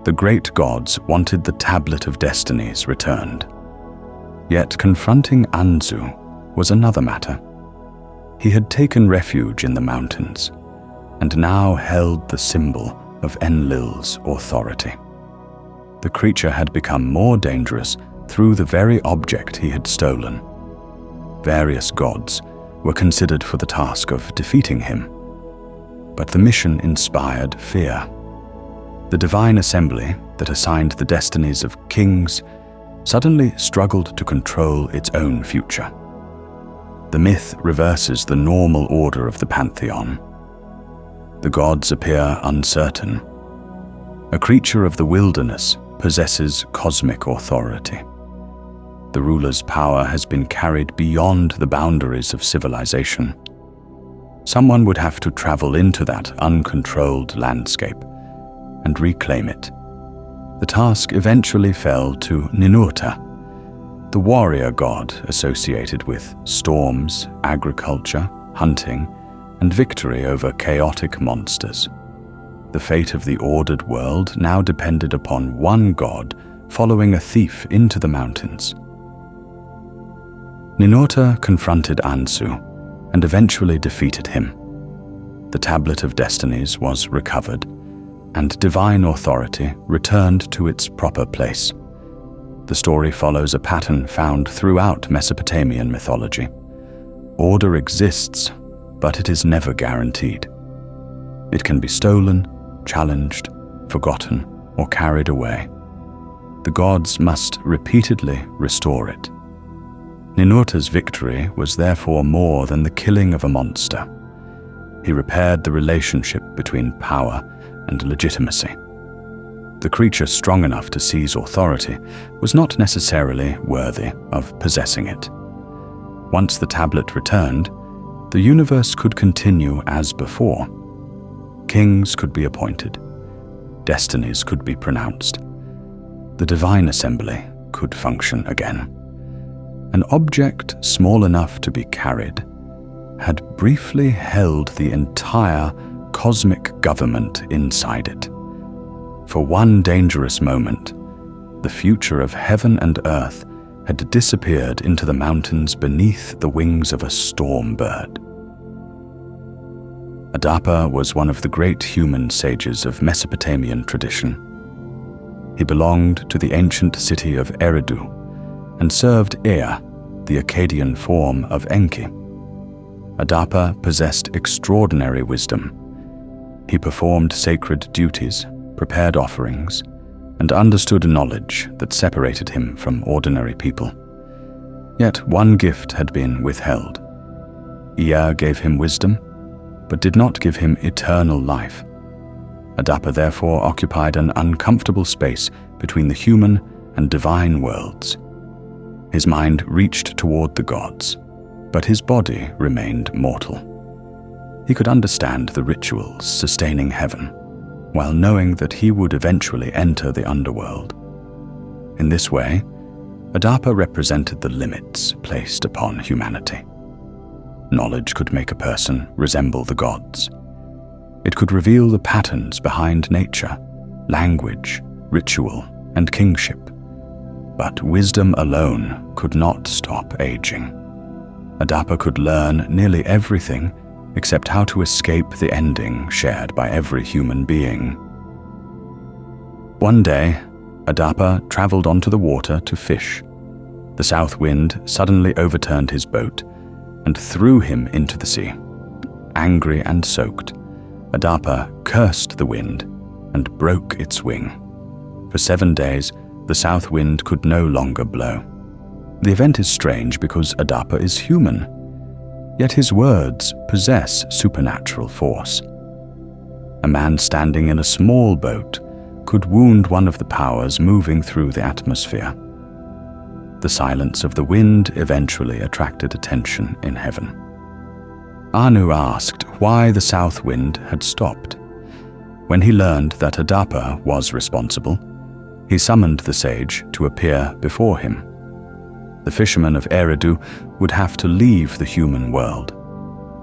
The great gods wanted the Tablet of Destinies returned. Yet confronting Anzu was another matter. He had taken refuge in the mountains and now held the symbol of Enlil's authority. The creature had become more dangerous through the very object he had stolen. various gods were considered for the task of defeating him. But the mission inspired fear. The divine assembly that assigned the destinies of kings suddenly struggled to control its own future. The myth reverses the normal order of the pantheon. The gods appear uncertain. A creature of the wilderness possesses cosmic authority. The ruler's power has been carried beyond the boundaries of civilization. Someone would have to travel into that uncontrolled landscape and reclaim it. The task eventually fell to Ninurta, the warrior god associated with storms, agriculture, hunting, and victory over chaotic monsters. The fate of the ordered world now depended upon one god following a thief into the mountains. Ninurta confronted Ansu and eventually defeated him. The Tablet of Destinies was recovered, and divine authority returned to its proper place. The story follows a pattern found throughout Mesopotamian mythology. Order exists, but it is never guaranteed. It can be stolen, challenged, forgotten, or carried away. The gods must repeatedly restore it. Ninurta's victory was therefore more than the killing of a monster. He repaired the relationship between power and legitimacy. The creature strong enough to seize authority was not necessarily worthy of possessing it. Once the tablet returned, the universe could continue as before. Kings could be appointed. Destinies could be pronounced. The divine assembly could function again. An object small enough to be carried had briefly held the entire cosmic government inside it. For one dangerous moment, the future of heaven and earth had disappeared into the mountains beneath the wings of a storm bird. Adapa was one of the great human sages of Mesopotamian tradition. He belonged to the ancient city of Eridu and served Ea, the Akkadian form of Enki. Adapa possessed extraordinary wisdom. He performed sacred duties, prepared offerings, and understood knowledge that separated him from ordinary people. Yet one gift had been withheld. Ea gave him wisdom, but did not give him eternal life. Adapa therefore occupied an uncomfortable space between the human and divine worlds. His mind reached toward the gods, but his body remained mortal. He could understand the rituals sustaining heaven, while knowing that he would eventually enter the underworld. In this way, Adapa represented the limits placed upon humanity. Knowledge could make a person resemble the gods. It could reveal the patterns behind nature, language, ritual, and kingship. But wisdom alone could not stop aging. Adapa could learn nearly everything except how to escape the ending shared by every human being. One day, Adapa traveled onto the water to fish. The south wind suddenly overturned his boat and threw him into the sea. Angry and soaked, Adapa cursed the wind and broke its wing. For 7 days, the south wind could no longer blow. The event is strange because Adapa is human, yet his words possess supernatural force. A man standing in a small boat could wound one of the powers moving through the atmosphere. The silence of the wind eventually attracted attention in heaven. Anu asked why the south wind had stopped. When he learned that Adapa was responsible, he summoned the sage to appear before him. The fishermen of Eridu would have to leave the human world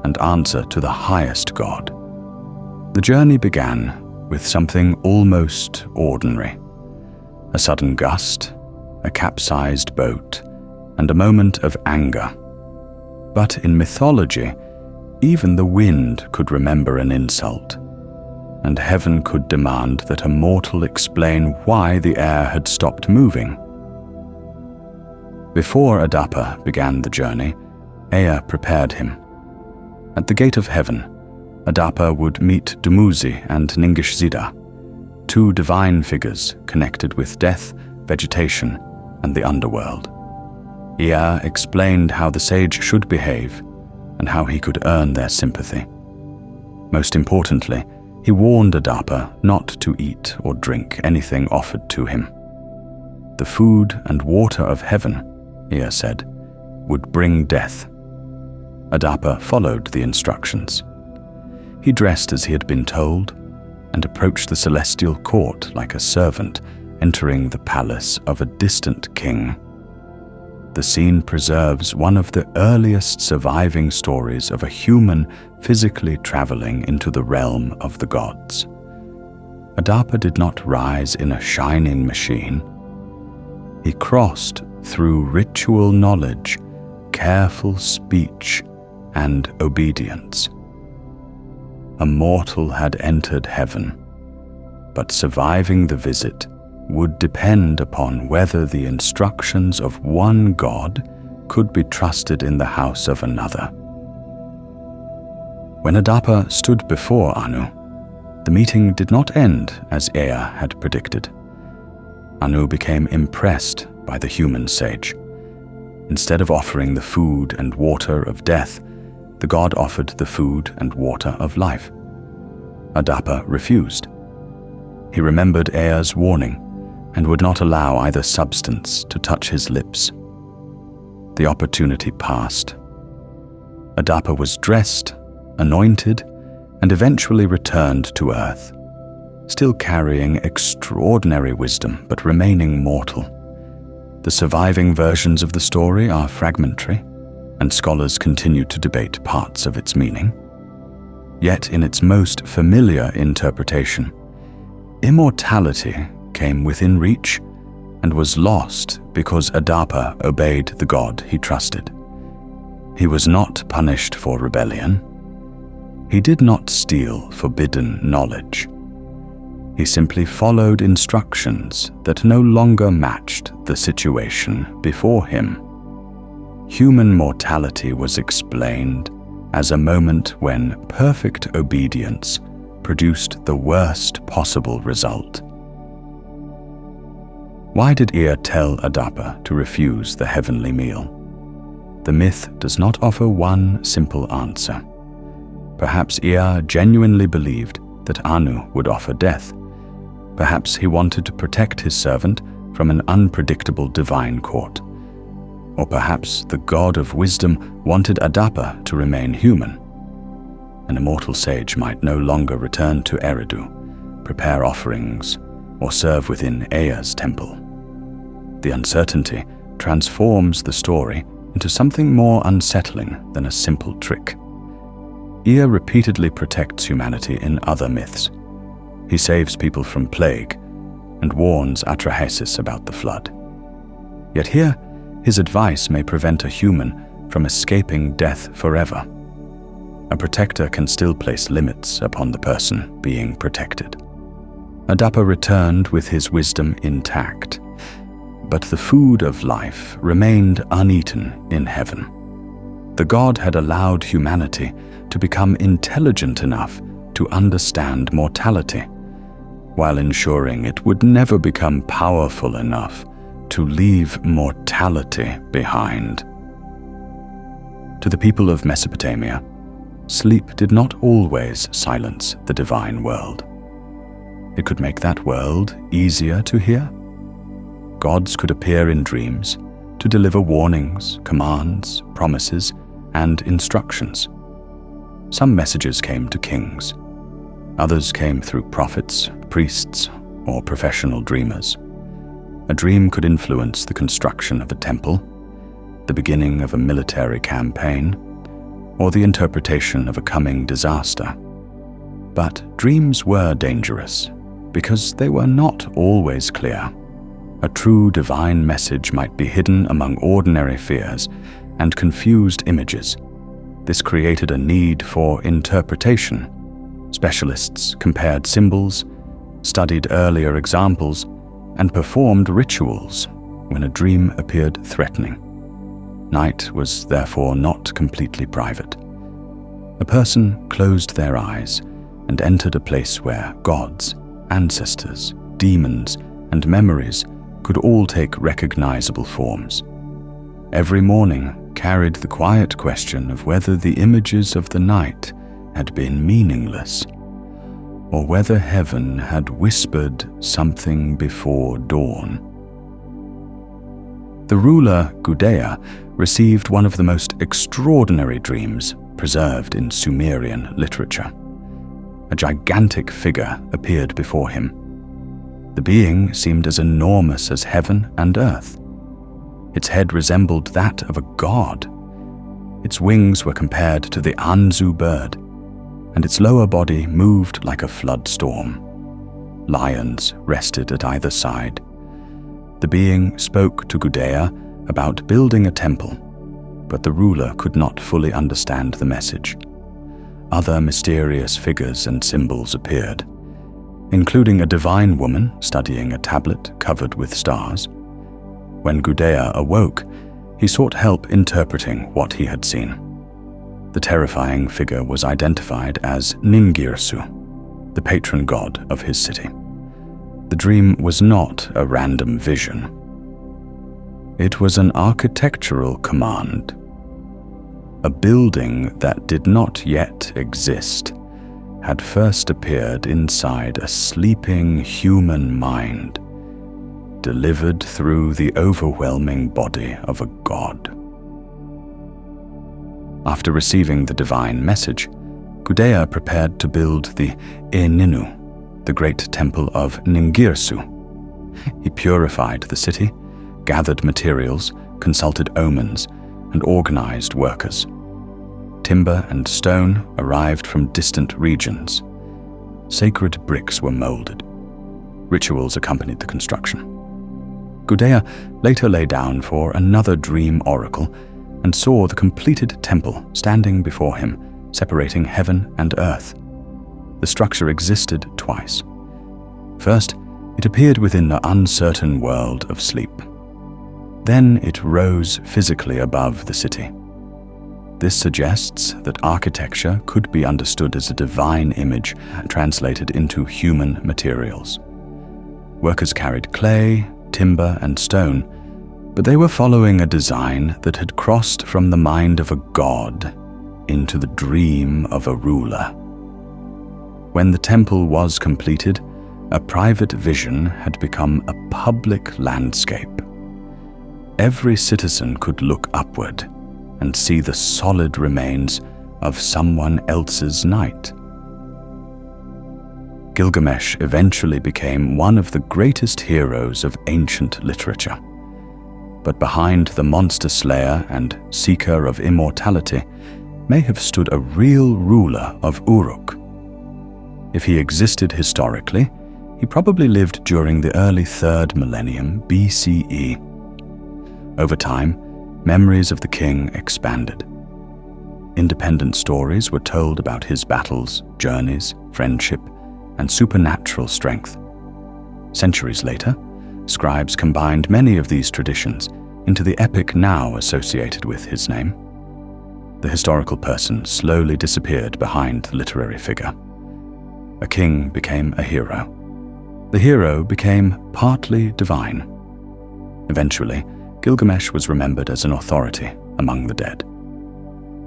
and answer to the highest god. The journey began with something almost ordinary: a sudden gust, a capsized boat, and a moment of anger. But in mythology, even the wind could remember an insult, and heaven could demand that a mortal explain why the air had stopped moving. Before Adapa began the journey, Ea prepared him. At the gate of heaven, Adapa would meet Dumuzi and Ningishzida, two divine figures connected with death, vegetation, and the underworld. Ea explained how the sage should behave and how he could earn their sympathy. Most importantly, he warned Adapa not to eat or drink anything offered to him. The food and water of heaven, Ea said, would bring death. Adapa followed the instructions. He dressed as he had been told and approached the celestial court like a servant entering the palace of a distant king. The scene preserves one of the earliest surviving stories of a human physically traveling into the realm of the gods. Adapa did not rise in a shining machine. He crossed through ritual knowledge, careful speech, and obedience. A mortal had entered heaven, but surviving the visit would depend upon whether the instructions of one god could be trusted in the house of another. When Adapa stood before Anu, the meeting did not end as Ea had predicted. Anu became impressed by the human sage. Instead of offering the food and water of death, the god offered the food and water of life. Adapa refused. He remembered Ea's warning and would not allow either substance to touch his lips. The opportunity passed. Adapa was dressed, anointed, and eventually returned to Earth, still carrying extraordinary wisdom but remaining mortal. The surviving versions of the story are fragmentary, and scholars continue to debate parts of its meaning. Yet in its most familiar interpretation, immortality came within reach and was lost because Adapa obeyed the god he trusted. He was not punished for rebellion. He did not steal forbidden knowledge. He simply followed instructions that no longer matched the situation before him. Human mortality was explained as a moment when perfect obedience produced the worst possible result. Why did Ea tell Adapa to refuse the heavenly meal? The myth does not offer one simple answer. Perhaps Ea genuinely believed that Anu would offer death. Perhaps he wanted to protect his servant from an unpredictable divine court. Or perhaps the god of wisdom wanted Adapa to remain human. An immortal sage might no longer return to Eridu, prepare offerings, or serve within Ea's temple. The uncertainty transforms the story into something more unsettling than a simple trick. Ea repeatedly protects humanity in other myths. He saves people from plague and warns Atrahasis about the flood. Yet here, his advice may prevent a human from escaping death forever. A protector can still place limits upon the person being protected. Adapa returned with his wisdom intact, but the food of life remained uneaten in heaven. The god had allowed humanity to become intelligent enough to understand mortality, while ensuring it would never become powerful enough to leave mortality behind. To the people of Mesopotamia, sleep did not always silence the divine world. It could make that world easier to hear. Gods could appear in dreams to deliver warnings, commands, promises, and instructions. Some messages came to kings. Others came through prophets, priests, or professional dreamers. A dream could influence the construction of a temple, the beginning of a military campaign, or the interpretation of a coming disaster. But dreams were dangerous because they were not always clear. A true divine message might be hidden among ordinary fears and confused images. This created a need for interpretation. Specialists compared symbols, studied earlier examples, and performed rituals when a dream appeared threatening. Night was therefore not completely private. A person closed their eyes and entered a place where gods, ancestors, demons, and memories could all take recognizable forms. Every morning carried the quiet question of whether the images of the night had been meaningless, or whether heaven had whispered something before dawn. The ruler Gudea received one of the most extraordinary dreams preserved in Sumerian literature. A gigantic figure appeared before him. The being seemed as enormous as heaven and earth. Its head resembled that of a god. Its wings were compared to the Anzu bird, and its lower body moved like a flood storm. Lions rested at either side. The being spoke to Gudea about building a temple, but the ruler could not fully understand the message. Other mysterious figures and symbols appeared, including a divine woman studying a tablet covered with stars. When Gudea awoke, he sought help interpreting what he had seen. The terrifying figure was identified as Ningirsu, the patron god of his city. The dream was not a random vision. It was an architectural command. A building that did not yet exist had first appeared inside a sleeping human mind, delivered through the overwhelming body of a god. After receiving the divine message, Gudea prepared to build the Eninu, the great temple of Ningirsu. He purified the city, gathered materials, consulted omens, and organized workers. Timber and stone arrived from distant regions. Sacred bricks were molded. Rituals accompanied the construction. Gudea later lay down for another dream oracle and saw the completed temple standing before him, separating heaven and earth. The structure existed twice. First, it appeared within the uncertain world of sleep. Then it rose physically above the city. This suggests that architecture could be understood as a divine image translated into human materials. Workers carried clay, timber, and stone, but they were following a design that had crossed from the mind of a god into the dream of a ruler. When the temple was completed, a private vision had become a public landscape. Every citizen could look upward and see the solid remains of someone else's night. Gilgamesh eventually became one of the greatest heroes of ancient literature. But behind the monster slayer and seeker of immortality may have stood a real ruler of Uruk. If he existed historically, he probably lived during the early 3rd millennium BCE. Over time, memories of the king expanded. Independent stories were told about his battles, journeys, friendship, and supernatural strength. Centuries later, scribes combined many of these traditions into the epic now associated with his name. The historical person slowly disappeared behind the literary figure. A king became a hero. The hero became partly divine. Eventually, Gilgamesh was remembered as an authority among the dead.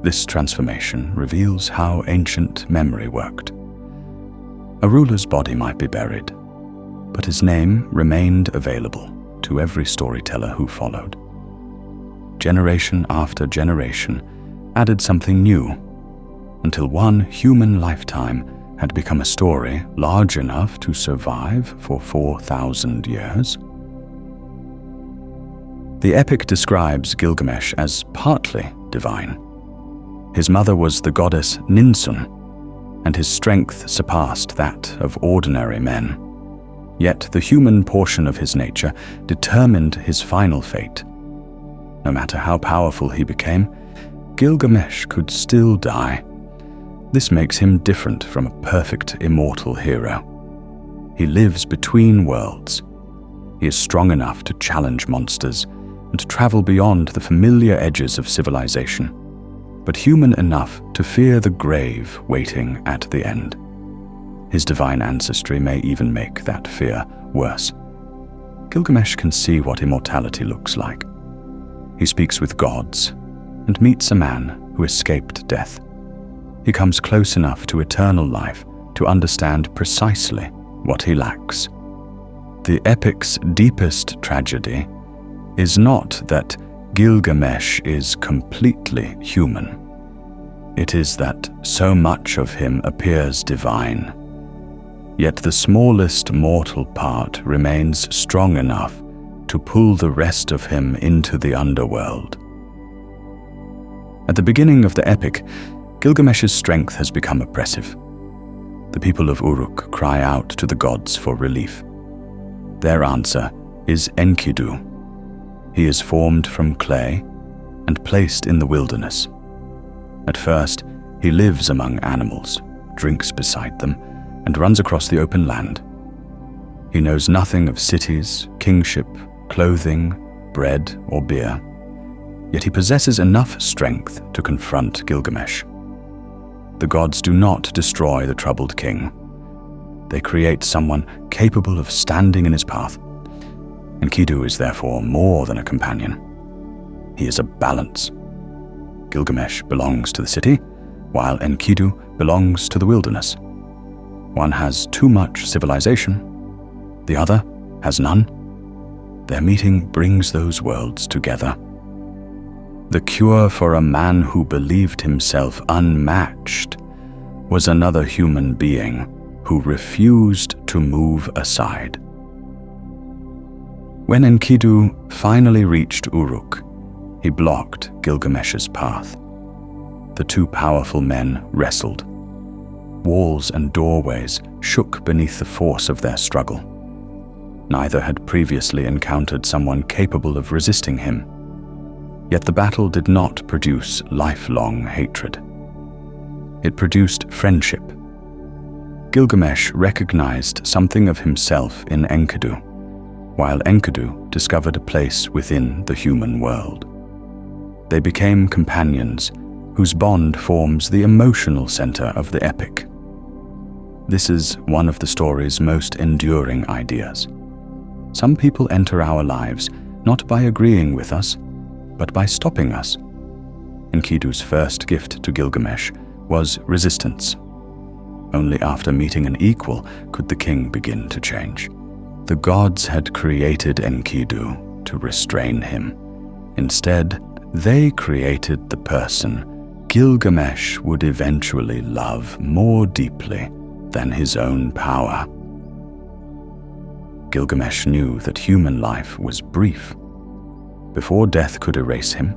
This transformation reveals how ancient memory worked. A ruler's body might be buried, but his name remained available to every storyteller who followed. Generation after generation added something new, until one human lifetime had become a story large enough to survive for 4,000 years. The epic describes Gilgamesh as partly divine. His mother was the goddess Ninsun, and his strength surpassed that of ordinary men. Yet the human portion of his nature determined his final fate. No matter how powerful he became, Gilgamesh could still die. This makes him different from a perfect immortal hero. He lives between worlds. He is strong enough to challenge monsters and travel beyond the familiar edges of civilization, but human enough to fear the grave waiting at the end. His divine ancestry may even make that fear worse. Gilgamesh can see what immortality looks like. He speaks with gods and meets a man who escaped death. He comes close enough to eternal life to understand precisely what he lacks. The epic's deepest tragedy is not that Gilgamesh is completely human. It is that so much of him appears divine, yet the smallest mortal part remains strong enough to pull the rest of him into the underworld. At the beginning of the epic, Gilgamesh's strength has become oppressive. The people of Uruk cry out to the gods for relief. Their answer is Enkidu. He is formed from clay and placed in the wilderness. At first, he lives among animals, drinks beside them, and runs across the open land. He knows nothing of cities, kingship, clothing, bread, or beer, yet he possesses enough strength to confront Gilgamesh. The gods do not destroy the troubled king. They create someone capable of standing in his path. Enkidu is therefore more than a companion. He is a balance. Gilgamesh belongs to the city, while Enkidu belongs to the wilderness. One has too much civilization, the other has none. Their meeting brings those worlds together. The cure for a man who believed himself unmatched was another human being who refused to move aside. When Enkidu finally reached Uruk, he blocked Gilgamesh's path. The two powerful men wrestled. Walls and doorways shook beneath the force of their struggle. Neither had previously encountered someone capable of resisting him. Yet the battle did not produce lifelong hatred. It produced friendship. Gilgamesh recognized something of himself in Enkidu, while Enkidu discovered a place within the human world. They became companions whose bond forms the emotional center of the epic. This is one of the story's most enduring ideas. Some people enter our lives not by agreeing with us, but by stopping us. Enkidu's first gift to Gilgamesh was resistance. Only after meeting an equal could the king begin to change. The gods had created Enkidu to restrain him. Instead, they created the person Gilgamesh would eventually love more deeply than his own power. Gilgamesh knew that human life was brief. Before death could erase him,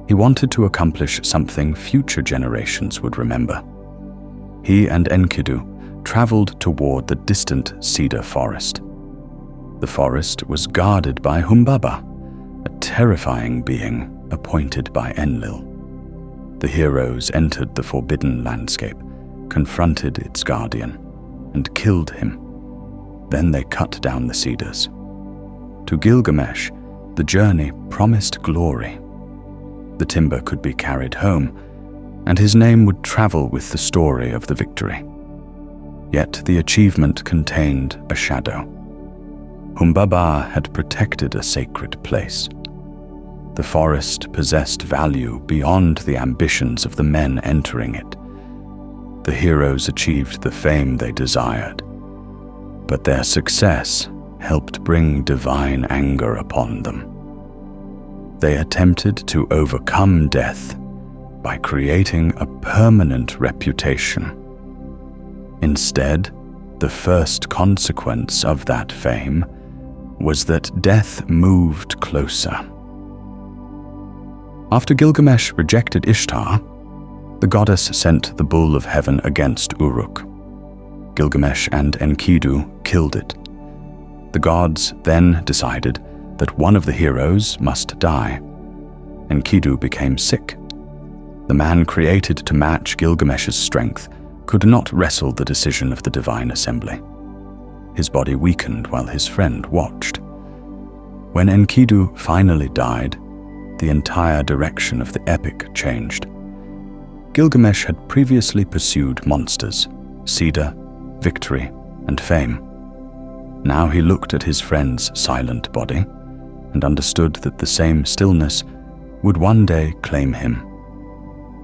he wanted to accomplish something future generations would remember. He and Enkidu traveled toward the distant cedar forest. The forest was guarded by Humbaba, a terrifying being appointed by Enlil. The heroes entered the forbidden landscape, confronted its guardian, and killed him. Then they cut down the cedars. To Gilgamesh, the journey promised glory. The timber could be carried home, and his name would travel with the story of the victory. Yet the achievement contained a shadow. Humbaba had protected a sacred place. The forest possessed value beyond the ambitions of the men entering it. The heroes achieved the fame they desired, but their success helped bring divine anger upon them. They attempted to overcome death by creating a permanent reputation. Instead, the first consequence of that fame was that death moved closer. After Gilgamesh rejected Ishtar, the goddess sent the bull of heaven against Uruk. Gilgamesh and Enkidu killed it. The gods then decided that one of the heroes must die. Enkidu became sick. The man created to match Gilgamesh's strength could not wrestle the decision of the divine assembly. His body weakened while his friend watched. When Enkidu finally died, the entire direction of the epic changed. Gilgamesh had previously pursued monsters, cedar, victory, and fame. Now he looked at his friend's silent body and understood that the same stillness would one day claim him.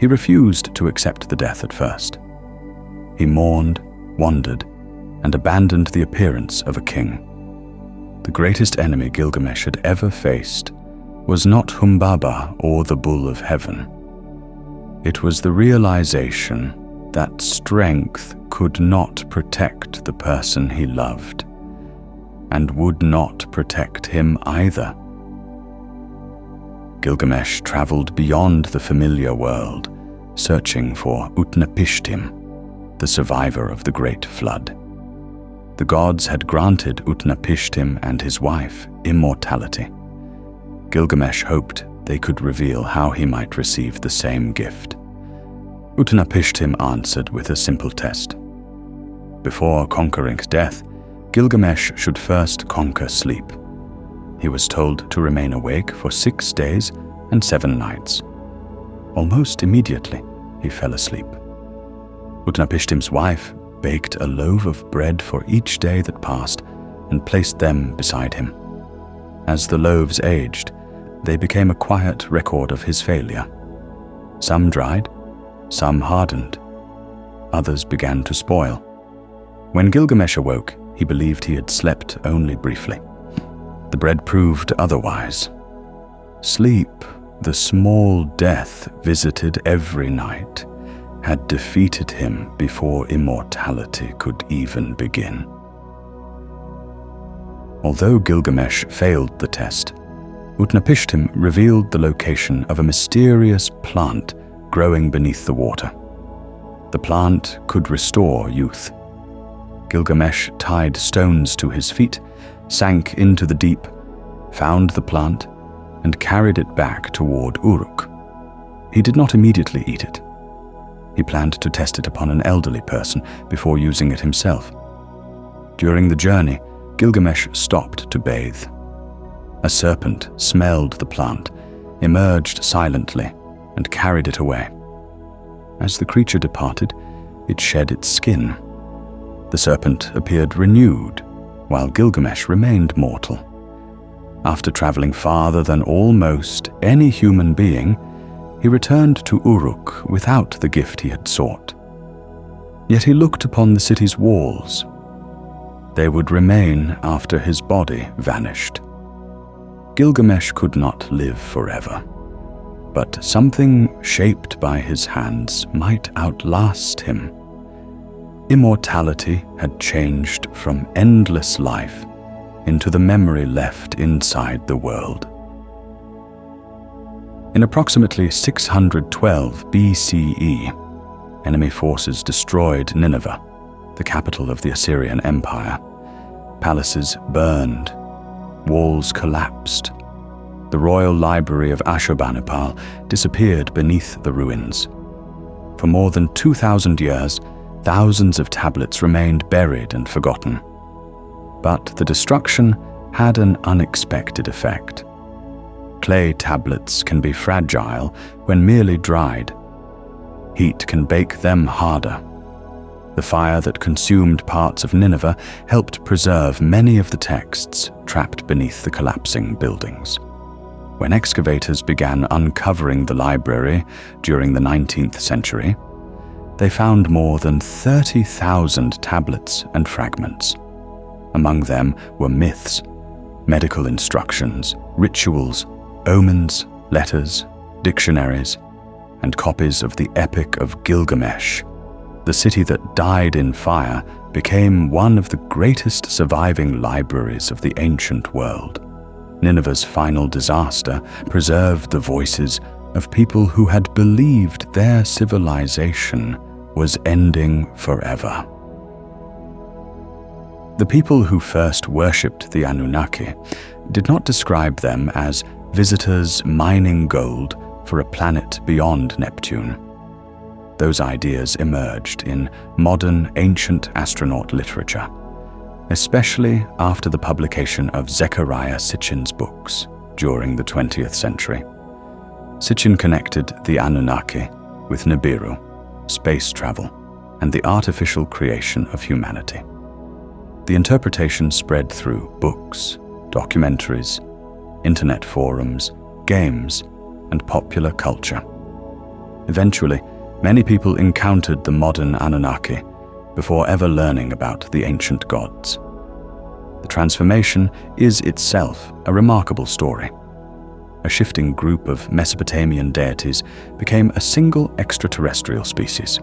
He refused to accept the death at first. He mourned, wandered, and abandoned the appearance of a king. The greatest enemy Gilgamesh had ever faced was not Humbaba or the Bull of Heaven. It was the realization that strength could not protect the person he loved, and would not protect him either. Gilgamesh traveled beyond the familiar world, searching for Utnapishtim, the survivor of the Great Flood. The gods had granted Utnapishtim and his wife immortality. Gilgamesh hoped they could reveal how he might receive the same gift. Utnapishtim answered with a simple test. Before conquering death, Gilgamesh should first conquer sleep. He was told to remain awake for 6 days and 7 nights. Almost immediately, he fell asleep. Utnapishtim's wife baked a loaf of bread for each day that passed and placed them beside him. As the loaves aged, they became a quiet record of his failure. Some dried, some hardened, others began to spoil. When Gilgamesh awoke, he believed he had slept only briefly. The bread proved otherwise. Sleep, the small death visited every night, had defeated him before immortality could even begin. Although Gilgamesh failed the test, Utnapishtim revealed the location of a mysterious plant growing beneath the water. The plant could restore youth. Gilgamesh tied stones to his feet, sank into the deep, found the plant, and carried it back toward Uruk. He did not immediately eat it. He planned to test it upon an elderly person before using it himself. During the journey, Gilgamesh stopped to bathe. A serpent smelled the plant, emerged silently, and carried it away. As the creature departed, it shed its skin. The serpent appeared renewed, while Gilgamesh remained mortal. After traveling farther than almost any human being, he returned to Uruk without the gift he had sought. Yet he looked upon the city's walls. They would remain after his body vanished. Gilgamesh could not live forever, but something shaped by his hands might outlast him. Immortality had changed from endless life into the memory left inside the world. In approximately 612 BCE, enemy forces destroyed Nineveh, the capital of the Assyrian Empire. Palaces burned, walls collapsed. The royal library of Ashurbanipal disappeared beneath the ruins. For more than 2,000 years, thousands of tablets remained buried and forgotten. But the destruction had an unexpected effect. Clay tablets can be fragile when merely dried. Heat can bake them harder. The fire that consumed parts of Nineveh helped preserve many of the texts trapped beneath the collapsing buildings. When excavators began uncovering the library during the 19th century, they found more than 30,000 tablets and fragments. Among them were myths, medical instructions, rituals, omens, letters, dictionaries, and copies of the Epic of Gilgamesh. The city that died in fire became one of the greatest surviving libraries of the ancient world. Nineveh's final disaster preserved the voices of people who had believed their civilization was ending forever. The people who first worshipped the Anunnaki did not describe them as visitors mining gold for a planet beyond Neptune. Those ideas emerged in modern ancient astronaut literature, especially after the publication of Zecharia Sitchin's books during the 20th century. Sitchin connected the Anunnaki with Nibiru, space travel, and the artificial creation of humanity. The interpretation spread through books, documentaries, internet forums, games, and popular culture. Eventually, many people encountered the modern Anunnaki before ever learning about the ancient gods. The transformation is itself a remarkable story. A shifting group of Mesopotamian deities became a single extraterrestrial species.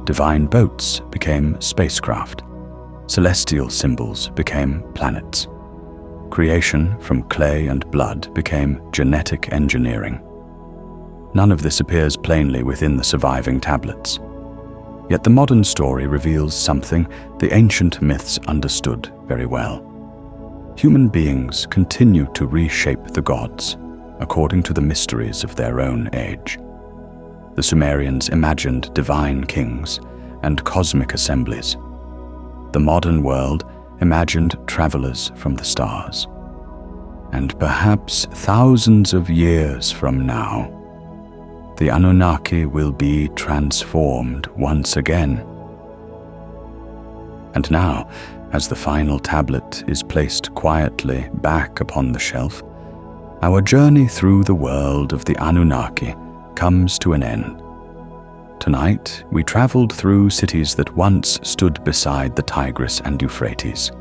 Divine boats became spacecraft. Celestial symbols became planets. Creation from clay and blood became genetic engineering. None of this appears plainly within the surviving tablets. Yet the modern story reveals something the ancient myths understood very well. Human beings continue to reshape the gods according to the mysteries of their own age. The Sumerians imagined divine kings and cosmic assemblies. The modern world imagined travelers from the stars. And perhaps thousands of years from now, the Anunnaki will be transformed once again. And now, as the final tablet is placed quietly back upon the shelf, our journey through the world of the Anunnaki comes to an end. Tonight, we traveled through cities that once stood beside the Tigris and Euphrates.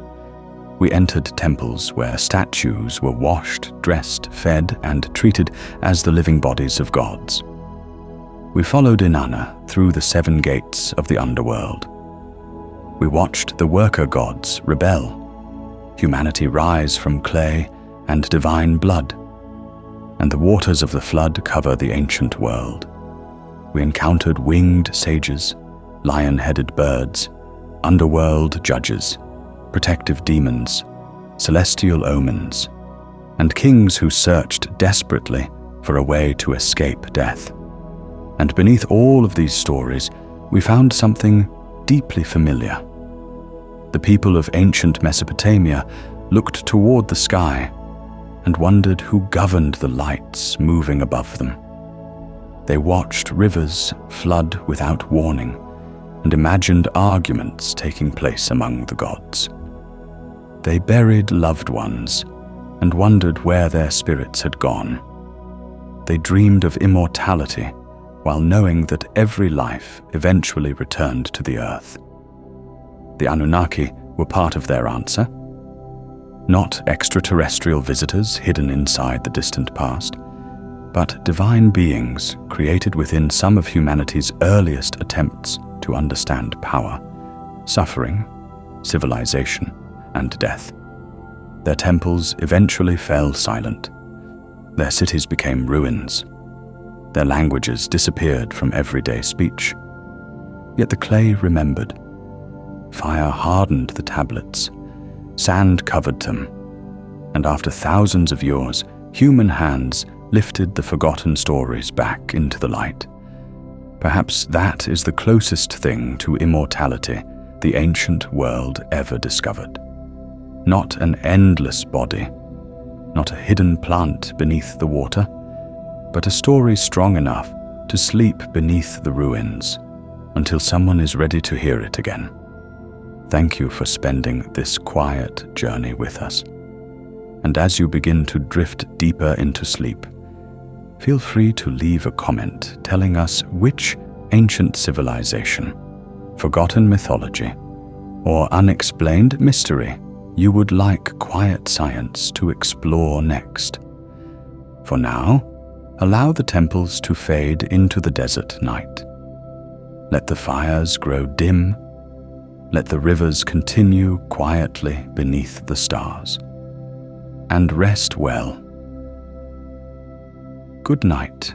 We entered temples where statues were washed, dressed, fed, and treated as the living bodies of gods. We followed Inanna through the 7 gates of the underworld. We watched the worker gods rebel, humanity rise from clay and divine blood, and the waters of the flood cover the ancient world. We encountered winged sages, lion-headed birds, underworld judges, protective demons, celestial omens, and kings who searched desperately for a way to escape death. And beneath all of these stories, we found something deeply familiar. The people of ancient Mesopotamia looked toward the sky and wondered who governed the lights moving above them. They watched rivers flood without warning and imagined arguments taking place among the gods. They buried loved ones and wondered where their spirits had gone. They dreamed of immortality while knowing that every life eventually returned to the earth. The Anunnaki were part of their answer. Not extraterrestrial visitors hidden inside the distant past, but divine beings created within some of humanity's earliest attempts to understand power, suffering, civilization, and death. Their temples eventually fell silent. Their cities became ruins. Their languages disappeared from everyday speech. Yet the clay remembered. Fire hardened the tablets. Sand covered them. And after thousands of years, human hands lifted the forgotten stories back into the light. Perhaps that is the closest thing to immortality the ancient world ever discovered. Not an endless body, not a hidden plant beneath the water, but a story strong enough to sleep beneath the ruins until someone is ready to hear it again. Thank you for spending this quiet journey with us. And as you begin to drift deeper into sleep, feel free to leave a comment telling us which ancient civilization, forgotten mythology, or unexplained mystery you would like quiet science to explore next. For now, allow the temples to fade into the desert night. Let the fires grow dim. Let the rivers continue quietly beneath the stars. And rest well. Good night.